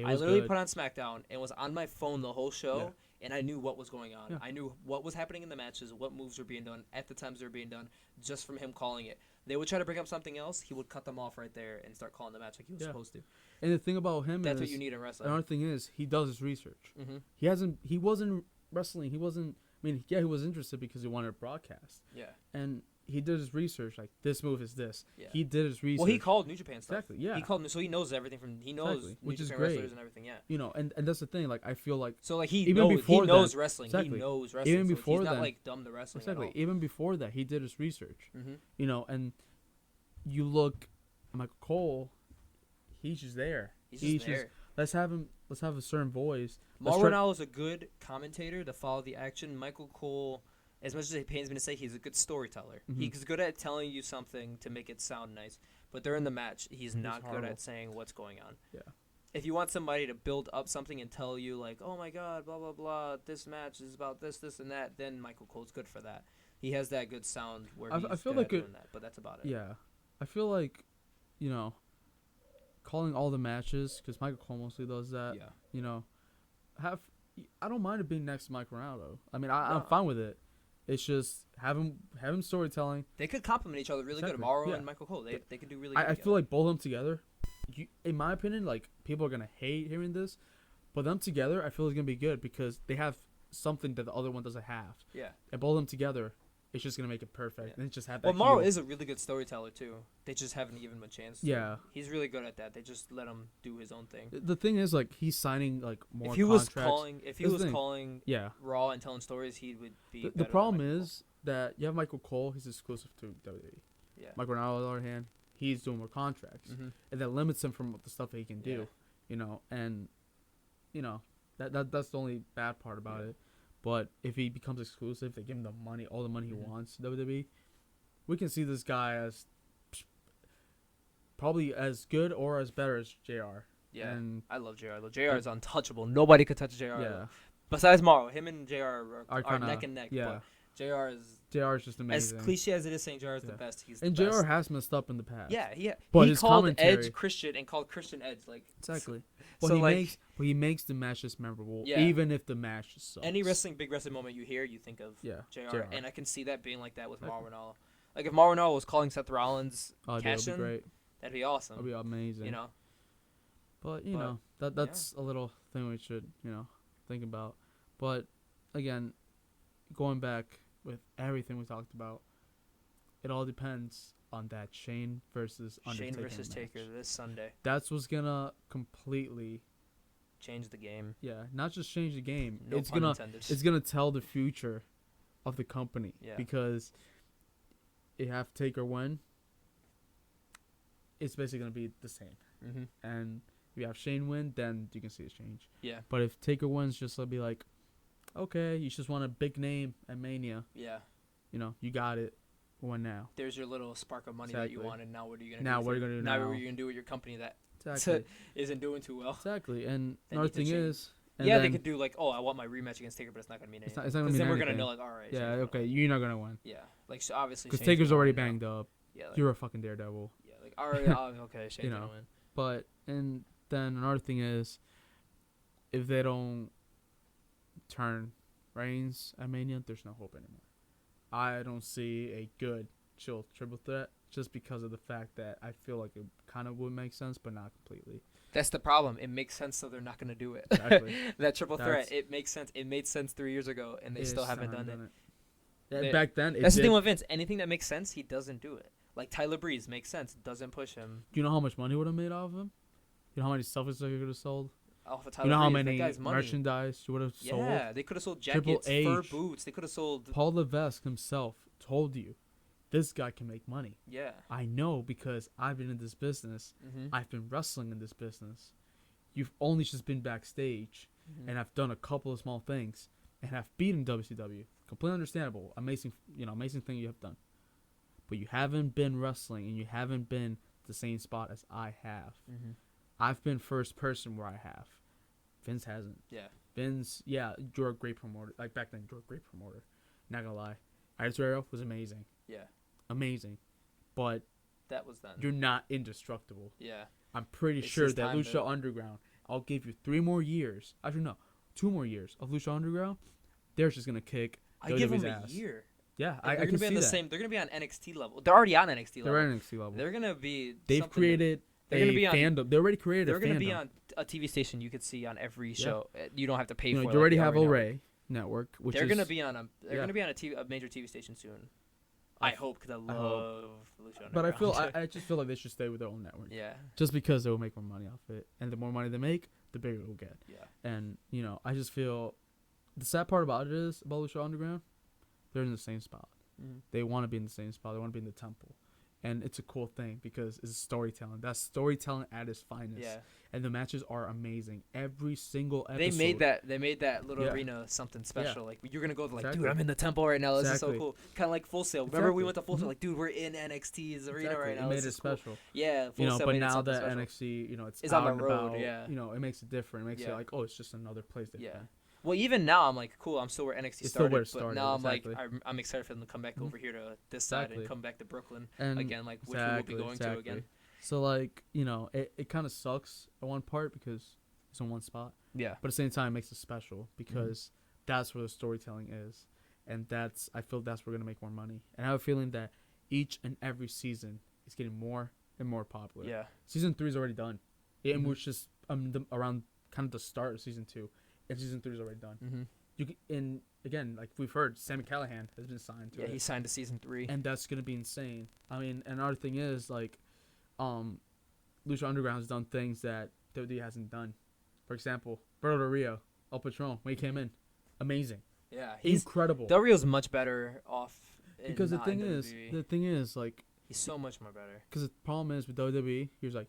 I literally put on SmackDown and was on my phone the whole show. Yeah. And I knew what was going on. Yeah. I knew what was happening in the matches, what moves were being done at the times they were being done, just from him calling it. They would try to bring up something else. He would cut them off right there and start calling the match like he was supposed to. And the thing about him that's what you need in wrestling. Another thing is he does his research. He wasn't wrestling. He wasn't. I mean, he was interested because he wanted to broadcast. Yeah. And he did his research. Like, this move is this. Yeah. He did his research. Well, he called New Japan stuff. Exactly. Yeah. He called, so he knows everything from. He knows New Japan wrestlers and everything. Yeah. And that's the thing. Like, I feel like. So like he knows wrestling. Exactly. He knows wrestling. Even before he's that, not like dumb to wrestling. Exactly. At all. Even before that, he did his research. And you look, Michael Cole, he's just there. He's just there. Let's have a certain voice. Mauro Ranallo is a good commentator to follow the action. Michael Cole, as much as it pains me to say, he's a good storyteller. He's good at telling you something to make it sound nice. But during the match, he's not good at saying what's going on. Yeah. If you want somebody to build up something and tell you, like, oh, my God, blah, blah, blah, this match is about this, this, and that, then Michael Cole's good for that. He has that good sound where he's good at doing that, but that's about it. Yeah. I feel like, calling all the matches, because Michael Cole mostly does that, I don't mind it being next to Mike Ronaldo. I mean, I'm fine with it. It's just have him storytelling. They could complement each other really good. Mauro and Michael Cole, they could do really good. I feel like both of them together, in my opinion, like, people are going to hate hearing this, but them together, I feel it's going to be good because they have something that the other one doesn't have. Yeah. And both of them together, it's just going to make it perfect. And just have that. Well, Mauro is a really good storyteller, too. They just haven't given him a chance to. Yeah. He's really good at that. They just let him do his own thing. The thing is, like, he's signing, like, more contracts. If he was calling yeah. Raw and telling stories, he would be better. The problem is that you have Michael Cole. He's exclusive to WWE. Yeah. Michael Ronaldo, on the other hand, he's doing more contracts. And that limits him from the stuff that he can do. And, that's the only bad part about it. But if he becomes exclusive, they give him the money, all the money he wants. WWE, we can see this guy as probably as good or as better as JR. Yeah, and I love JR. JR is untouchable. Nobody could touch JR. Yeah. Besides Morrow, him and JR are neck and neck. Yeah. But JR is just amazing. As cliche as it is saying JR is the best, he's the best. And JR has messed up in the past. Yeah. But he called Edge Christian and called Christian Edge. Exactly. But he makes the matches memorable, even if the match sucks. Any big wrestling moment you hear, you think of JR. And I can see that being like that with Mauro. Like if Mauro was calling Seth Rollins cash-in, that'd be awesome. That'd be amazing. But that's a little thing we should think about. But again, going back with everything we talked about, it all depends on that Shane versus Taker this Sunday. That's what's gonna completely change the game. Yeah, not just change the game. No it's gonna tell the future of the company. Yeah. Because you have Taker win, it's basically gonna be the same. Mm-hmm. And if you have Shane win, then you can see it change. Yeah. But if Taker wins, just be like, okay, you just want a big name at Mania. Yeah. You got it. When now? There's your little spark of money that you wanted. Now what are you gonna do? Now what are you gonna do? Now what are you gonna do with your company that isn't doing too well? Exactly. And another thing is, they could do I want my rematch against Taker, but it's not gonna mean anything. It's not gonna mean anything. Then we're gonna know all right. Yeah. Okay. You're not gonna win. Yeah. So obviously. Because Taker's already banged up. Yeah. You're a fucking daredevil. Yeah. All right. Okay. Shane's gonna win. But and then another thing is, if they don't turn Reigns at Mania, there's no hope anymore. I don't see a good chill triple threat just because of the fact that I feel like it kind of would make sense, but not completely. That's the problem. It makes sense, so they're not going to do it. Exactly. That triple threat, it makes sense. It made sense 3 years ago, and they still haven't done it. Yeah, back then, that's the thing with Vince. Anything that makes sense, he doesn't do it. Like Tyler Breeze makes sense, doesn't push him. Do you know how much money would have made off of him? You know how many selfies they could have sold? Off of Tyler you know how many merchandise you would have sold? Yeah, they could have sold jackets, fur boots. They could have sold. Paul Levesque himself told you, this guy can make money. Yeah. I know because I've been in this business. Mm-hmm. I've been wrestling in this business. You've only just been backstage, and I've done a couple of small things, and have beaten WCW. Completely understandable. Amazing thing you have done. But you haven't been wrestling, and you haven't been the same spot as I have. Mm-hmm. I've been first person where I have. Vince hasn't. Yeah. Vince, you're a great promoter. Like back then, you're a great promoter. Not gonna lie. Iris was amazing. Yeah. Amazing. But that was then. You're not indestructible. Yeah. I'm pretty sure that Lucha Underground, I'll give you 3 more years. Actually, no. 2 more years of Lucha Underground. They're just gonna kick WWE's give them a year. Yeah, I can see that. They're gonna be on NXT level. They're already on NXT level. They're on NXT level. They're gonna be. They've created. They're going to be on fandom. They already created a fandom. They're going to be on a TV station you could see on every show. You don't have to pay for it. You already have Array Network, which they're going to be on a major TV station soon. I hope because I love Lucha Underground. But I just feel like they should stay with their own network. Yeah. Just because they will make more money off it, and the more money they make, the bigger it will get. Yeah. And I just feel the sad part about it is about Lucha Underground, they're in the same spot. Mm-hmm. They want to be in the same spot. They want to be in the temple. And it's a cool thing because it's storytelling. That's storytelling at its finest. Yeah. And the matches are amazing. Every single episode. They made that little arena something special. Yeah. Like you're gonna go dude, I'm in the temple right now. This is so cool. Kind of like Full Sail. Remember we went to Full Sail? Like, dude, we're in NXT's arena right now. It made it special. Cool. Yeah. Full Sail but now that NXT, it's out on the road. Yeah. It makes it different. It makes it like, oh, it's just another place. Yeah. Well, even now I'm like, cool. I'm still where NXT started, but now I'm like, I'm excited for them to come back over here to this side and come back to Brooklyn again, like which we will be going to again. So like, it kind of sucks at one part because it's in one spot. Yeah. But at the same time, it makes it special because that's where the storytelling is, and I feel that's where we're gonna make more money. And I have a feeling that each and every season is getting more and more popular. Yeah. Season 3 is already done, and we're just around kind of the start of season 2. And season 3 is already done. Mm-hmm. And again, like we've heard, Sami Callihan has been signed to it. Yeah, he signed to season 3. And that's gonna be insane. I mean, another thing is like, Lucha Underground has done things that WWE hasn't done. For example, Berto Del Rio, El Patron, when he came in, amazing. Yeah, he's incredible. Del Rio's much better off. Because the thing is, like, he's so much more better. Because the problem is with WWE, he's like,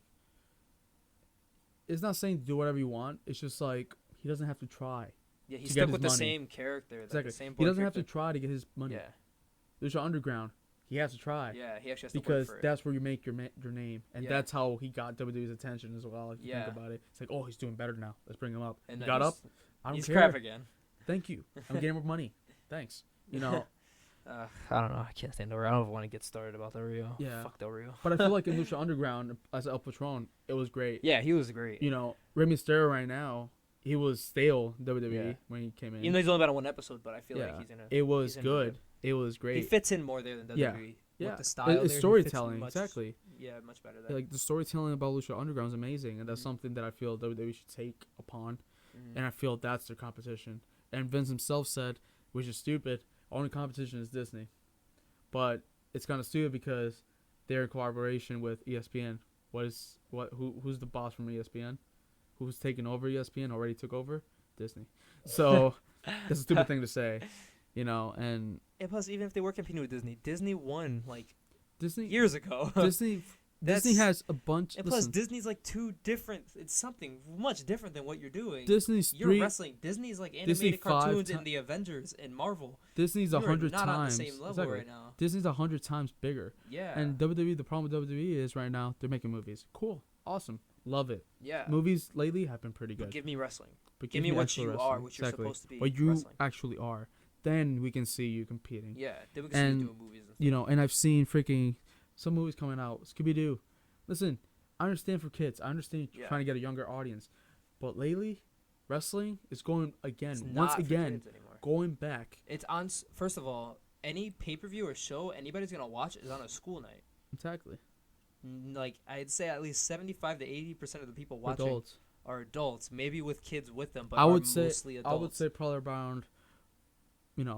it's not saying do whatever you want. It's just like, he doesn't have to try. Yeah, he's stuck with the same character. Exactly. The same he doesn't character. have to try to get his money. Yeah. Lucha Underground, he has to try. Yeah, he actually has to because work for that's where you make your name, and Yeah. that's how he got WWE's attention as well. If you think about it, it's like, oh, he's doing better now. Let's bring him up. And he got up. I don't he's care. crap again. Thank you. I'm getting more money. Thanks. You know. I don't know. I can't stand Del Rio. I don't want to get started about Del Rio. Yeah. Fuck Del Rio. But I feel like in Lucha Underground, as El Patron, it was great. Yeah, he was great. You know, Rey Mysterio right now, he was stale WWE when he came in. Even though he's only been on one episode, but I feel like he's in it was good. It was great. He fits in more there than WWE. Yeah. With the style it's storytelling, exactly. Yeah, much better there. Like, the storytelling about Lucha Underground is amazing, and that's something that I feel WWE should take upon, and I feel that's their competition. And Vince himself said, which is stupid, only competition is Disney. But it's kind of stupid because they're in collaboration with ESPN. Who's the boss from ESPN? Who's taking over ESPN? Already took over? Disney. So that's a stupid thing to say, you know. And plus, even if they were competing with Disney won Disney years ago. Disney has a bunch. And plus, Disney's too different. It's something much different than what you're doing. You're wrestling. Disney's animated cartoons and the Avengers and Marvel. Disney's 100 times. Not on the same level right now. Disney's 100 times bigger. Yeah. And WWE, the problem with WWE is right now they're making movies. Cool, awesome, love it. Yeah. Movies lately have been pretty good. But give me wrestling. But give me what you are, what you're supposed to be. What you actually are. Then we can see you competing. Yeah. Then we can see you doing movies. You know, and I've seen freaking some movies coming out. Scooby-Doo. Listen, I understand for kids. I understand trying to get a younger audience. But lately, wrestling is going going back. It's on, first of all, any pay-per-view or show anybody's going to watch is on a school night. Exactly. I'd say at least 75 to 80% of the people watching are adults, maybe with kids with them, but mostly adults. I would say probably around,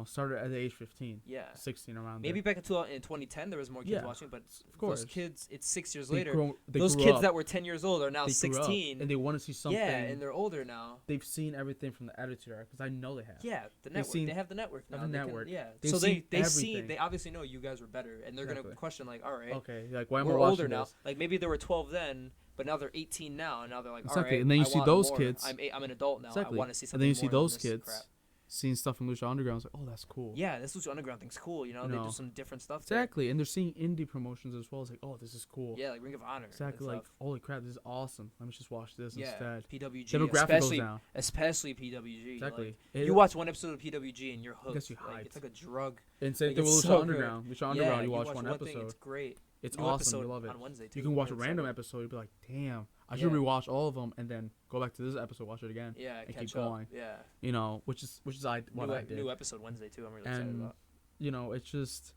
started at the age 15. Yeah. 16 around maybe there. Back in 2010 there was more kids watching, but of course. Those kids, it's 6 years later. They those grew kids up. that were 10 years old are now 16. And they want to see something. Yeah, and they're older now. They've seen everything from the Attitude Era, because I know they have. Yeah, the network. They have the network now. So they obviously know you guys were better, and they're going to question, all right. Okay, why am I we're watching older now. this? Maybe they were 12 then, but now they're 18 now, and now they're like, exactly. all right, and then you see those more. kids. I'm an adult now. Exactly. I want to see something. And then you see more those than this kids crap. seeing stuff from Lucha Underground. It's like, oh, that's cool. Yeah, this Lucha Underground thing's cool. They do some different stuff. Exactly, and they're seeing indie promotions as well. It's like, oh, this is cool. Yeah, like Ring of Honor. Exactly, like, holy crap, this is awesome. Let me just watch this instead. PWG, especially PWG. Exactly. You watch one episode of PWG and you're hooked. I guess you hyped. It's like a drug. And same thing with Lucha Underground. Lucha Underground, you watch one episode. It's great. It's awesome. You love it. On Wednesday too. You can watch a random episode. You'll be like, damn, I should rewatch all of them and then go back to this episode, watch it again. Yeah, and catch keep going. Yeah. Which is what I did. New episode Wednesday too. I'm really excited about. It's just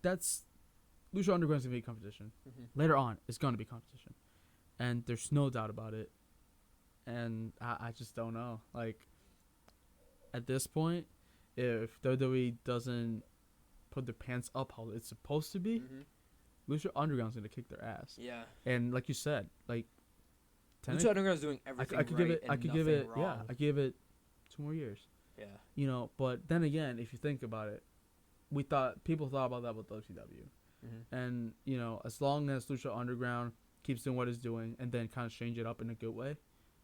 that's Lucha Underground's gonna be competition. Later on, it's gonna be competition, and there's no doubt about it. And I just don't know. At this point, if WWE doesn't put their pants up how it's supposed to be, Lucha Underground's gonna kick their ass. Yeah. And like you said, Lucha Underground's doing everything I could give it 2 more years. Yeah. But then again, if you think about it, people thought about that with WCW. And, as long as Lucha Underground keeps doing what it's doing and then kind of change it up in a good way,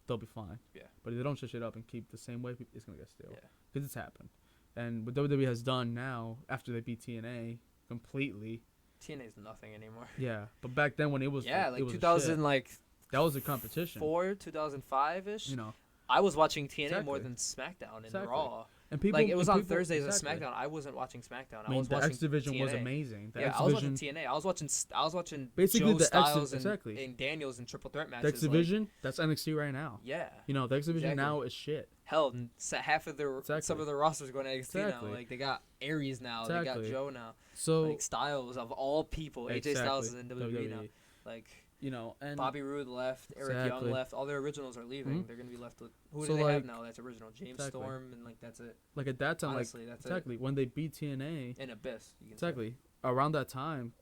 they'll be fine. Yeah. But if they don't change it up and keep the same way, it's going to get stale. Yeah. Because it's happened. And what WWE has done now, after they beat TNA completely. TNA's nothing anymore. Yeah. But back then when it was... Yeah, it was 2000, that was a competition. 2005-ish. I was watching TNA more than SmackDown and Raw. And people, it was on Thursdays at SmackDown. I wasn't watching SmackDown. I was watching X Division TNA. was amazing. I was watching TNA. I was watching basically Joe the Styles and Daniels in triple threat matches. The X Division, that's NXT right now. Yeah. The X Division now is shit. Hell, half of some of the rosters going to NXT now. They got Aries now. They got Joe now. So Styles of all people. AJ Styles is in WWE now. And Bobby Roode left, Eric Young left. All their originals are leaving. They're gonna be left with who do they have now? That's original. James Storm and that's it. At that time, honestly, that's it. When they beat TNA and Abyss. Around that time,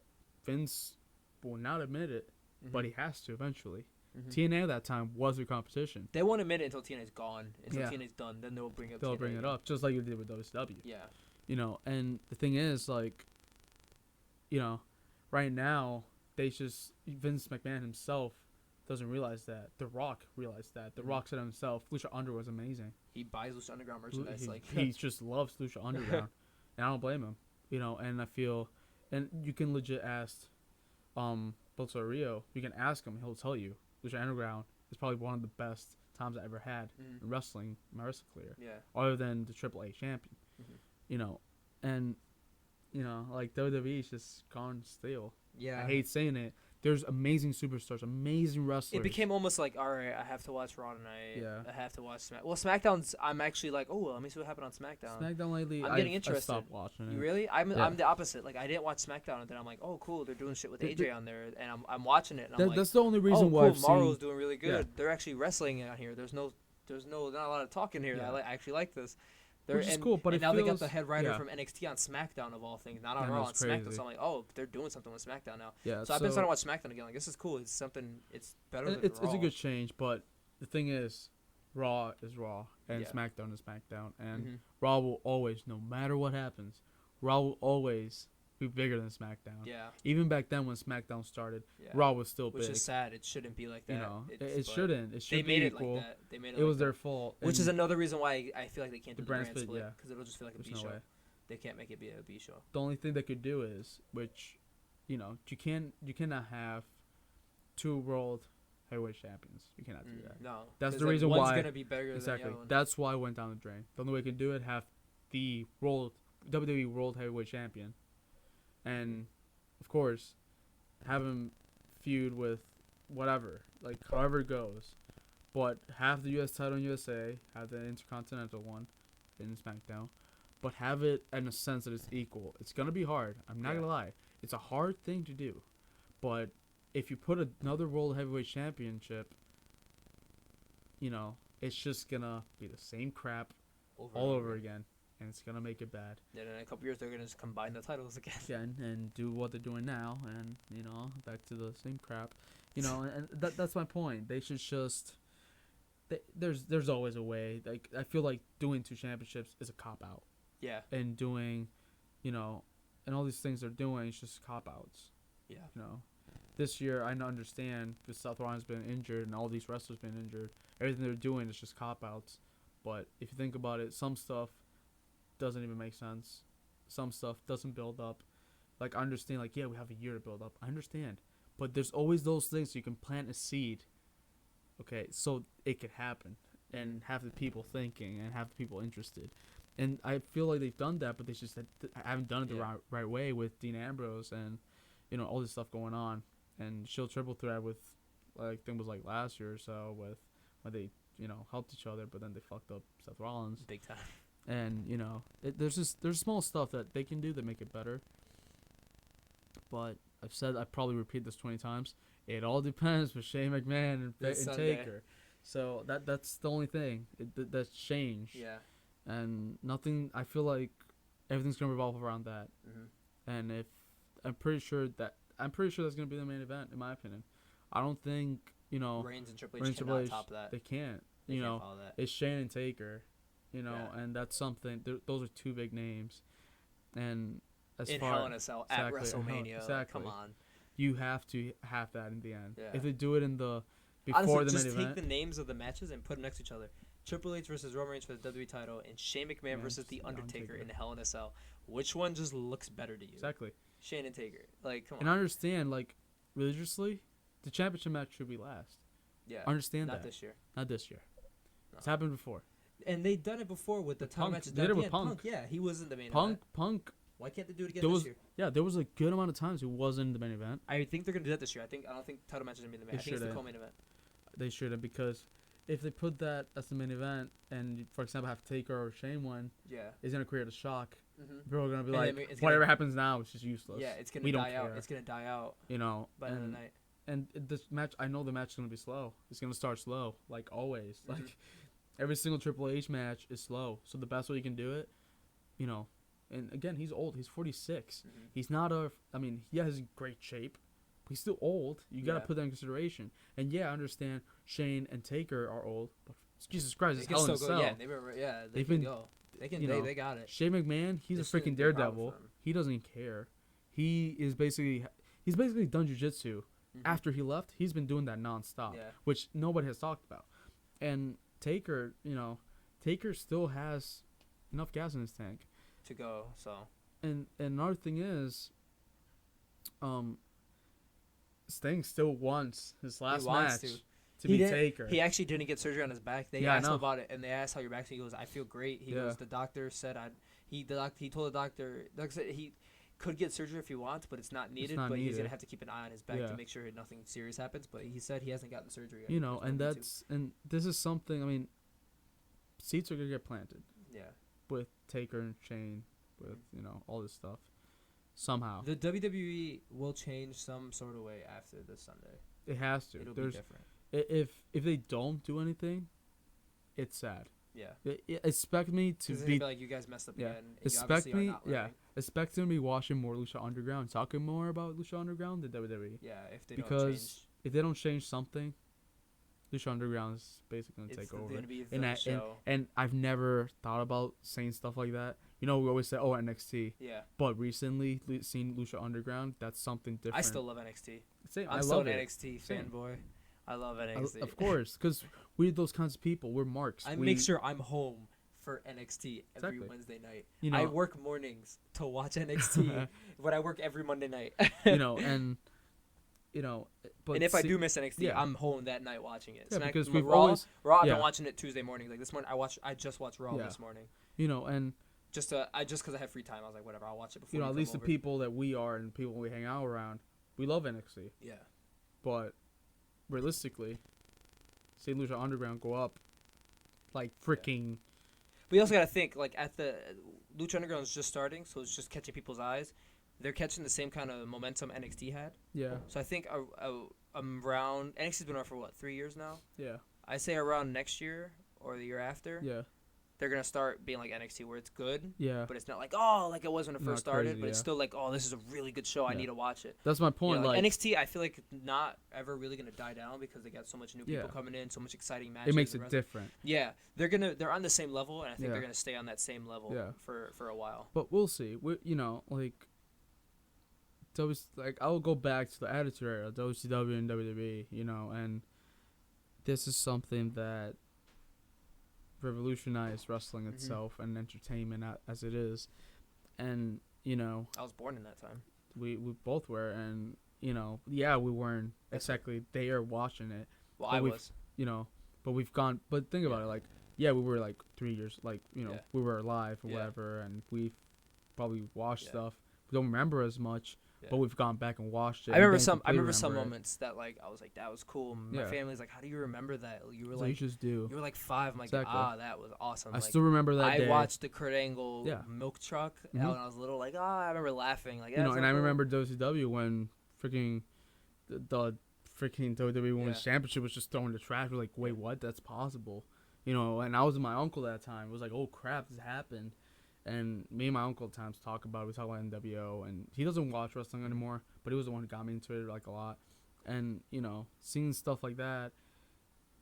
Vince will not admit it, but he has to eventually. TNA at that time was their competition. They won't admit it until TNA's gone. Until TNA's done, then they'll bring it up. They'll bring it up just like you did with WCW. Yeah. And the thing is, right now. Vince McMahon himself doesn't realize that. The Rock realized that. The Rock said himself, Lucha Underground was amazing. He buys Lucha Underground merchandise. He just loves Lucha Underground, and I don't blame him. And I feel, and you can legit ask, Bozo Rio. You can ask him; he'll tell you Lucha Underground is probably one of the best times I ever had in wrestling, my wrestling career. Yeah. Other than the AAA champion, and like WWE's just gone stale. Yeah. I hate saying it. There's amazing superstars, amazing wrestlers. It became almost like, all right, I have to watch Raw tonight. Yeah. I have to watch SmackDown. Well, SmackDown's, I'm actually like, oh, let me see what happened on SmackDown. SmackDown lately, I'm getting interested. I stopped watching it. You really? I'm the opposite. Like, I didn't watch SmackDown, and then I'm like, oh, cool, they're doing shit with AJ on there, and I'm watching it, and I'm like, that's the only reason why cool, Morrow's doing really good. Yeah. They're actually wrestling out here. There's not a lot of talking here. Yeah. I actually like this. Which is cool, but now they got the head writer from NXT on SmackDown of all things, not on Raw, on SmackDown. So I'm like, oh, they're doing something with SmackDown now. Yeah. So I've been starting to watch SmackDown again. Like, this is cool. It's something. It's better than Raw. It's a good change, but the thing is, Raw is Raw, and SmackDown is SmackDown, and Raw will always, no matter what happens, Raw will always be bigger than SmackDown. Yeah. Even back then when SmackDown started, Raw was still big. Which is sad. It shouldn't be like that. It shouldn't. It should be equal. Like that. They made it. It was their fault. Which is another reason why I feel like they can't do the brand split, because it'll just feel like a B show. Way. They can't make it be a B show. The only thing they could do is, which, you cannot have 2 world heavyweight champions. You cannot do that. No. That's the reason why. One's gonna be bigger than the other one. That's why it went down the drain. The only way you can do it, have the WWE World Heavyweight Champion. And, of course, have him feud with whatever, like however it goes. But have the U.S. title in USA, have the Intercontinental one in SmackDown, but have it in a sense that it's equal. It's going to be hard. I'm not going to lie. It's a hard thing to do. But if you put another World Heavyweight Championship, it's just going to be the same crap all over again. And it's going to make it bad. Then in a couple years, they're going to just combine the titles again. Yeah, and do what they're doing now. And, back to the same crap. And that's my point. They should just... There's always a way. Like, I feel like doing 2 championships is a cop-out. Yeah. And doing, and all these things they're doing is just cop-outs. Yeah. This year, I understand because Seth Rollins been injured and all these wrestlers been injured. Everything they're doing is just cop-outs. But if you think about it, some stuff doesn't even make sense. Some stuff doesn't build up. Like, I understand, we have a year to build up. I understand. But there's always those things so you can plant a seed, okay, so it could happen and have the people thinking and have the people interested. And I feel like they've done that, but they just haven't done it the right way with Dean Ambrose and, all this stuff going on. And Shield Triple Threat with, I think it was last year or so, with when they, helped each other, but then they fucked up Seth Rollins. Big time. And, there's small stuff that they can do that make it better. But I probably repeat this 20 times. It all depends with Shane McMahon and Taker. So that's the only thing that's changed. Yeah. And nothing, I feel like everything's going to revolve around that. Mm-hmm. And I'm pretty sure that's going to be the main event, in my opinion. I don't think, Reigns and Triple H cannot top that. They can't. They can't follow that. It's Shane and Taker. And that's something. Those are 2 big names, and Hell in a Cell at WrestleMania. Exactly. Come on, you have to have that in the end. Yeah. If they do it before the main event, take the names of the matches and put them next to each other. Triple H versus Roman Reigns for the WWE title, and Shane McMahon versus the Undertaker in Hell in a Cell. Which one just looks better to you? Exactly. Shane and Taker. Come on. And I understand, religiously, the championship match should be last. Yeah. I understand that. Not this year. No. It's happened before. And they've done it before with the title matches. They did it with Punk. Yeah, he was in the main event. Punk. Why can't they do it again this year? Yeah, there was a good amount of times he wasn't in the main event. I think they're gonna do that this year. I don't think title matches are gonna be the main. I think it's the co-main event. They shouldn't, because if they put that as the main event and, for example, have Taker or Shane win, it's gonna create a shock. Mm-hmm. People are gonna be whatever happens now is just useless. Yeah, it's gonna die out. It's gonna die out. By the end of the night. And this match, I know the match is gonna be slow. It's gonna start slow, like always. Mm-hmm. Every single Triple H match is slow. So the best way you can do it, and again, he's old. He's 46. Mm-hmm. He's not he has great shape, but he's still old. You got to put that in consideration. And I understand Shane and Taker are old, but Jesus Christ, it's Hell in a Cell. They can go. They got it. Shane McMahon, he's a freaking daredevil. He doesn't care. He's basically done jiu-jitsu. Mm-hmm. After he left, he's been doing that nonstop, which nobody has talked about. And Taker Taker still has enough gas in his tank to go. So. And another thing is, Sting still wants his last match to be Taker. He actually didn't get surgery on his back. They asked him about it, and they asked how your back's. He goes, "I feel great." He goes, "The doctor said he told the doctor said he could get surgery if he wants, but it's not needed. He's gonna have to keep an eye on his back to make sure nothing serious happens. But he said he hasn't gotten surgery yet. You know, and this is something. I mean, seeds are gonna get planted. Yeah. With Taker and Shane, with all this stuff. Somehow the WWE will change some sort of way after this Sunday. It has to. It'll be different. If they don't do anything, it's sad. Yeah. Expect me to be like you guys messed up again. Expect me. Yeah. Expect me to be watching more Lucha Underground, talking more about Lucha Underground than WWE. Yeah. If they don't change. If they don't change something, Lucha Underground is basically gonna take over. Gonna be the show. And I've never thought about saying stuff like that. We always say, NXT. Yeah. But recently, seeing Lucha Underground, that's something different. I still love NXT. Same. I'm still an NXT fanboy. I love NXT. Of course, because we're those kinds of people. We're marks. I make sure I'm home for NXT every Wednesday night. I work mornings to watch NXT, but I work every Monday night. But if I do miss NXT, I'm home that night watching it. Yeah, because we've Raw, I've been watching it Tuesday morning. Like this morning, I just watched Raw this morning. And just because I have free time, I was like, whatever, I'll watch it before. At least the people that we are and people we hang out around, we love NXT. Yeah. But realistically, see Lucha Underground go up, like freaking. We also gotta think at the Lucha Underground is just starting, so it's just catching people's eyes. They're catching the same kind of momentum NXT had. Yeah. So I think around NXT's been around for 3 years now. Yeah. I say around next year or the year after. Yeah. They're gonna start being like NXT where it's good. Yeah. But it's not like it was when it first started. Crazy, but it's still like this is a really good show. I need to watch it. That's my point. NXT, I feel like not ever really gonna die down because they got so much new people coming in, so much exciting matches. It makes it different. Yeah. They're on the same level, and I think they're gonna stay on that same level for a while. But we'll see. I'll go back to the Attitude Era, WCW and WWE, and this is something that revolutionized wrestling itself and entertainment as it is. And, I was born in that time. We both were, and, we weren't exactly there watching it. Well, I was. But we've gone, but think about it, we were 3 years, we were alive or whatever, and we've probably watched stuff. We don't remember as much. Yeah. But we've gone back and watched it. I remember some moments that I was like, that was cool. My family's like, how do you remember that? You were you just do. You were 5. I'm like, that was awesome. I still remember that day. I watched the Kurt Angle milk truck when I was little. I remember laughing. And I remember WCW when freaking the freaking WWE Women's Championship was just thrown in the trash. We're like, wait, what? That's possible. And I was with my uncle at that time. It was like, oh crap, this happened. And me and my uncle at times talk about it. We talk about NWO, and he doesn't watch wrestling anymore, but he was the one who got me into it a lot. And seeing stuff like that,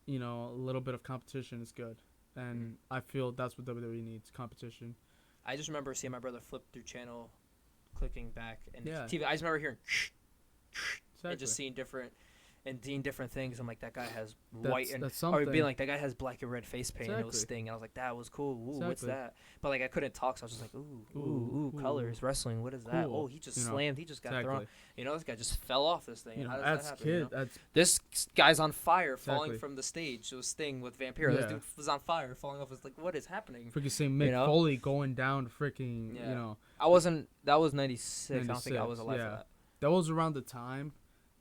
a little bit of competition is good, and I feel that's what WWE needs: competition. I just remember seeing my brother flip through channel, clicking back, and TV. I just remember hearing, and just seeing different things. I'm like, that guy has white and or being like, that guy has black and red face paint. And it was Sting. And I was like, that was cool. Ooh, what's that? But I couldn't talk, so I was just like, ooh, colors, wrestling. What is that? Oh, he just slammed. He just got thrown. This guy just fell off this thing. How does that happen? This guy's on fire, falling from the stage. It was Sting with Vampiro. This dude was on fire, falling off. It's like, what is happening? Freaking seeing Mick Foley going down. Freaking, I wasn't. That was 96. I don't think I was alive for that. That was around the time.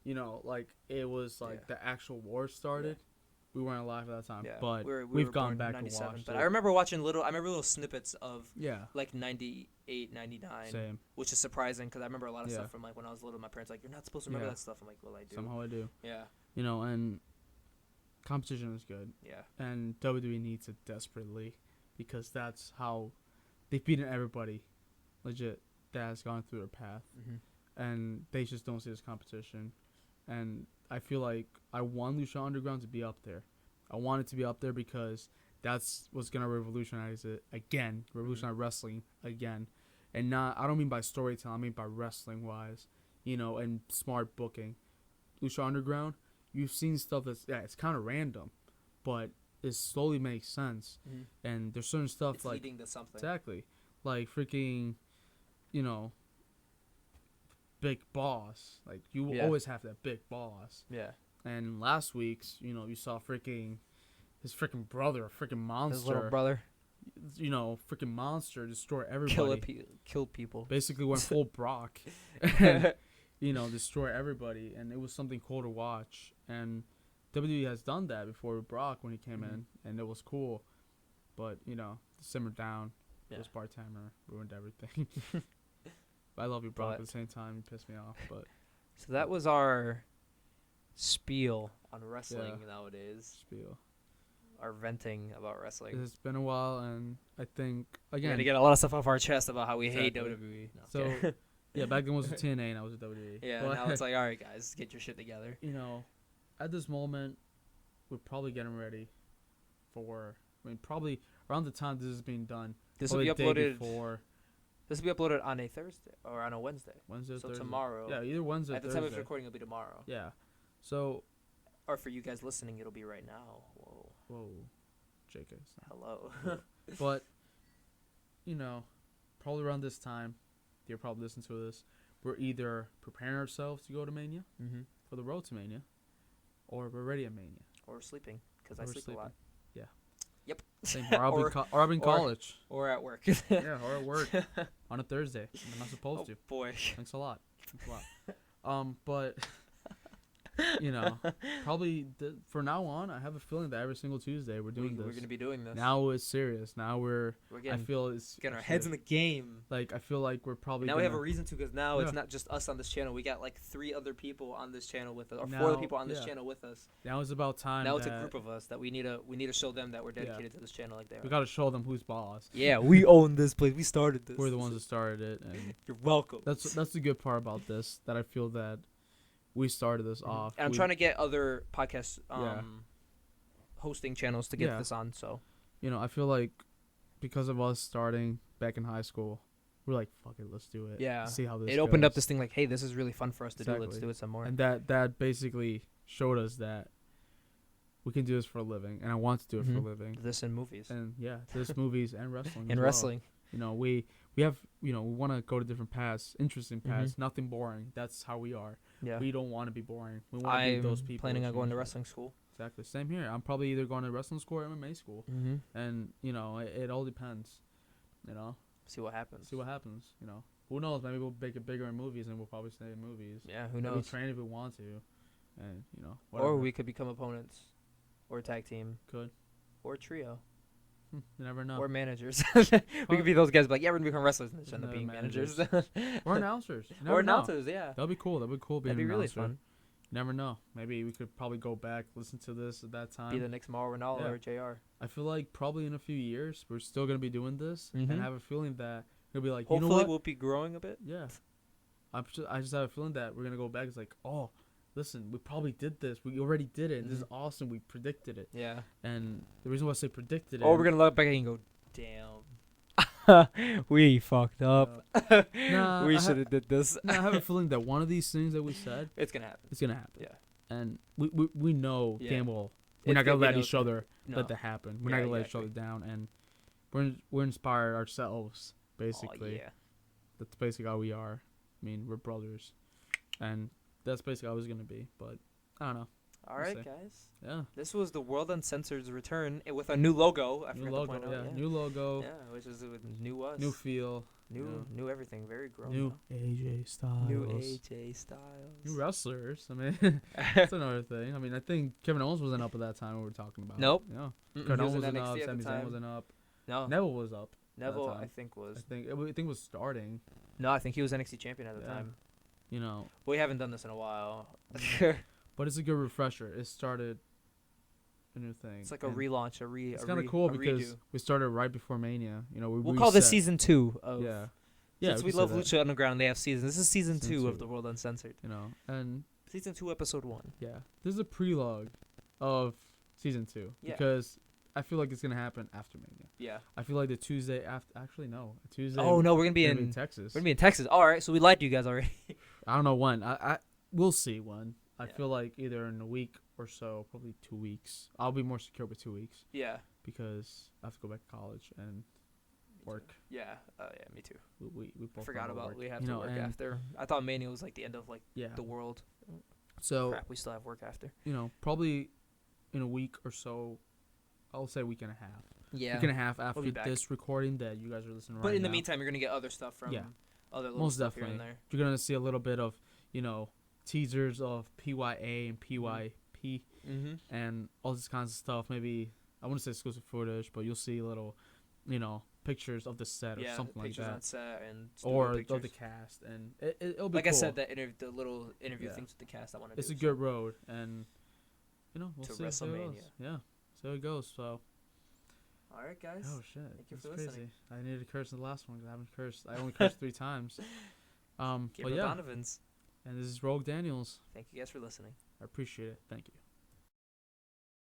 It was the actual war started. Yeah. We weren't alive at that time, but we've gone back and watched it. I remember watching little snippets of 98, 99, same. Which is surprising because I remember a lot of stuff from when I was little. My parents you're not supposed to remember that stuff. I'm like, well, I do. Somehow I do. Yeah. And competition is good. Yeah. And WWE needs it desperately because that's how they've beaten everybody, legit, that has gone through their path, and they just don't see this competition. And I feel like I want Lucha Underground to be up there. I want it to be up there because that's what's going to revolutionize it again. Revolutionize wrestling again. And I don't mean by storytelling. I mean by wrestling-wise, and smart booking. Lucha Underground, you've seen stuff that's, it's kind of random. But it slowly makes sense. And there's certain stuff it's like leading to something. Exactly, like freaking, big boss. Like you will always have that big boss. Yeah. And last week's, you saw freaking his freaking brother, a freaking monster. His little brother. Freaking monster, destroy everybody. Kill people. Basically went full Brock. And, destroy everybody. And it was something cool to watch. And WWE has done that before with Brock when he came in. And it was cool. But, simmered down. Yeah. This part-timer ruined everything. But I love you, Brock, at the same time. You pissed me off. But so that was our spiel on wrestling nowadays. Our venting about wrestling. It's been a while, and I think, again... We're going to get a lot of stuff off our chest about how we hate WWE. No, so, back then was the TNA, and I was at WWE. Yeah, but now it's like, all right, guys, get your shit together. At this moment, we're probably getting ready for... probably around the time this is being done. This will be uploaded... This will be uploaded on a Thursday, or on a Wednesday. Wednesday or Thursday. So tomorrow. Yeah, either Wednesday or Thursday. At the time of recording, it'll be tomorrow. Yeah. So... Or for you guys listening, it'll be right now. Whoa. JK. Hello. But, probably around this time, you're probably listening to this, we're either preparing ourselves to go to Mania, for the road to Mania, or we're ready at Mania. Or we're sleeping, because I sleep a lot. Yeah. Yep. Same. Or I'll be in college. Or at work. Yeah, or at work. On a Thursday. I'm not supposed to. Oh, boy. Thanks a lot. But... probably for now on, I have a feeling that every single Tuesday we're doing this. We're going to be doing this. Now it's serious. Now I feel it's getting our heads in the game. Like, I feel like we're probably now we have a reason to, because now it's not just us on this channel. We got like 3 other people on this channel with us, or 4 other people on this channel with us. Now it's about time. Now it's a group of us that we need to show them that we're dedicated to this channel like they are. We got to show them who's boss. Yeah, we own this place. We started this. We're the ones that started it. And you're welcome. That's the good part about this, that I feel that we started this off. And I'm trying to get other podcast hosting channels to get this on. So, I feel like because of us starting back in high school, we're like, fuck it, let's do it. Yeah. See how this goes. Opened up this thing like, hey, this is really fun for us to do. Let's do it some more. And that basically showed us that we can do this for a living. And I want to do it for a living. This and movies. And this movies and wrestling. And wrestling. We have, we want to go to different paths, interesting paths, nothing boring. That's how we are. Yeah. We don't want to be boring. We want to be those people. I'm planning on going to wrestling school. Exactly. Same here. I'm probably either going to wrestling school or MMA school. And, it all depends. See what happens. Who knows? Maybe we'll make it bigger in movies and we'll probably stay in movies. Yeah, who knows? Maybe train if we want to. And, whatever. Or we could become opponents. Or a tag team. Could. Or a trio. You never know. Or managers. We could be those guys like, we're going to become wrestlers and end up being managers. Or announcers. Or announcers, yeah. That'd be cool. Being That'd be really fun. You never know. Maybe we could probably go back, listen to this at that time. Be the next Mauro Ranallo or JR. I feel like probably in a few years, we're still going to be doing this. And I have a feeling that we'll be like, hopefully we'll be growing a bit. Yeah. I just have a feeling that we're going to go back. It's like, oh, listen, we probably did this. We already did it. This is awesome. We predicted it. Yeah. And the reason why I say predicted it. Or we're going to look back and go, damn. We fucked up. We should have did this. I have a feeling that one of these things that we said, it's going to happen. It's going to happen. Yeah. And we know damn well we're not going to let each other let that happen. We're not going to let each other down. And we're inspired ourselves, basically. Oh, yeah. That's basically how we are. I mean, we're brothers. And that's basically how it's going to be. But I don't know. All right, guys. Yeah. This was the World Uncensored's return with a new logo. I forgot to point out. Yeah, new logo. Yeah, which is new us. New feel. New everything. Very grown. New AJ Styles. New wrestlers. I mean, that's another thing. I mean, I think Kevin Owens wasn't up at that time we were talking about. Nope. Yeah. Kevin Owens wasn't up. Sami Zayn wasn't up. No. Neville was up. Neville, I think, was. I think was starting. No, I think he was NXT champion at the time. We haven't done this in a while. But it's a good refresher. It started a new thing. It's like a relaunch, It's kind of cool because we started right before Mania. We'll call this season 2 of. Yeah. Since we love Lucha Underground, they have seasons. This is season 2 of the World Uncensored. And season 2, episode 1. Yeah, this is a prelogue of season 2 because I feel like it's gonna happen after Mania. Yeah. I feel like the Tuesday after. Actually, no. Tuesday. Oh no, we're gonna be in Texas. We're gonna be in Texas. All right, so we lied to you guys already. I don't know when. We'll see when. I feel like either in a week or so, probably 2 weeks. I'll be more secure with 2 weeks. Yeah. Because I have to go back to college and work. Yeah. Yeah, me too. We both forgot about work. we have to work after. I thought Mania was like the end of like the world. So crap, we still have work after. Probably in a week or so. I'll say a week and a half. Yeah. Week and a half after this recording that you guys are listening right now. But in the meantime, you're gonna get other stuff from other little most stuff definitely. Here and there. You're gonna see a little bit of teasers of PYA and PYP and all this kinds of stuff. Maybe I wouldn't say exclusive footage, but you'll see little, pictures of the set or something like that. Pictures on set and or of the cast, and it'll be like cool. I said, the little interview things with the cast. I want to. It's a good road, and we'll to see WrestleMania. How it goes. Yeah, see how it goes. So. All right, guys. Oh shit! Thank you That's for crazy. listening. I needed to curse in the last one because I haven't cursed. I only cursed 3 times. Gabriel Donovans. And this is Rogue Daniels. Thank you guys for listening. I appreciate it. Thank you.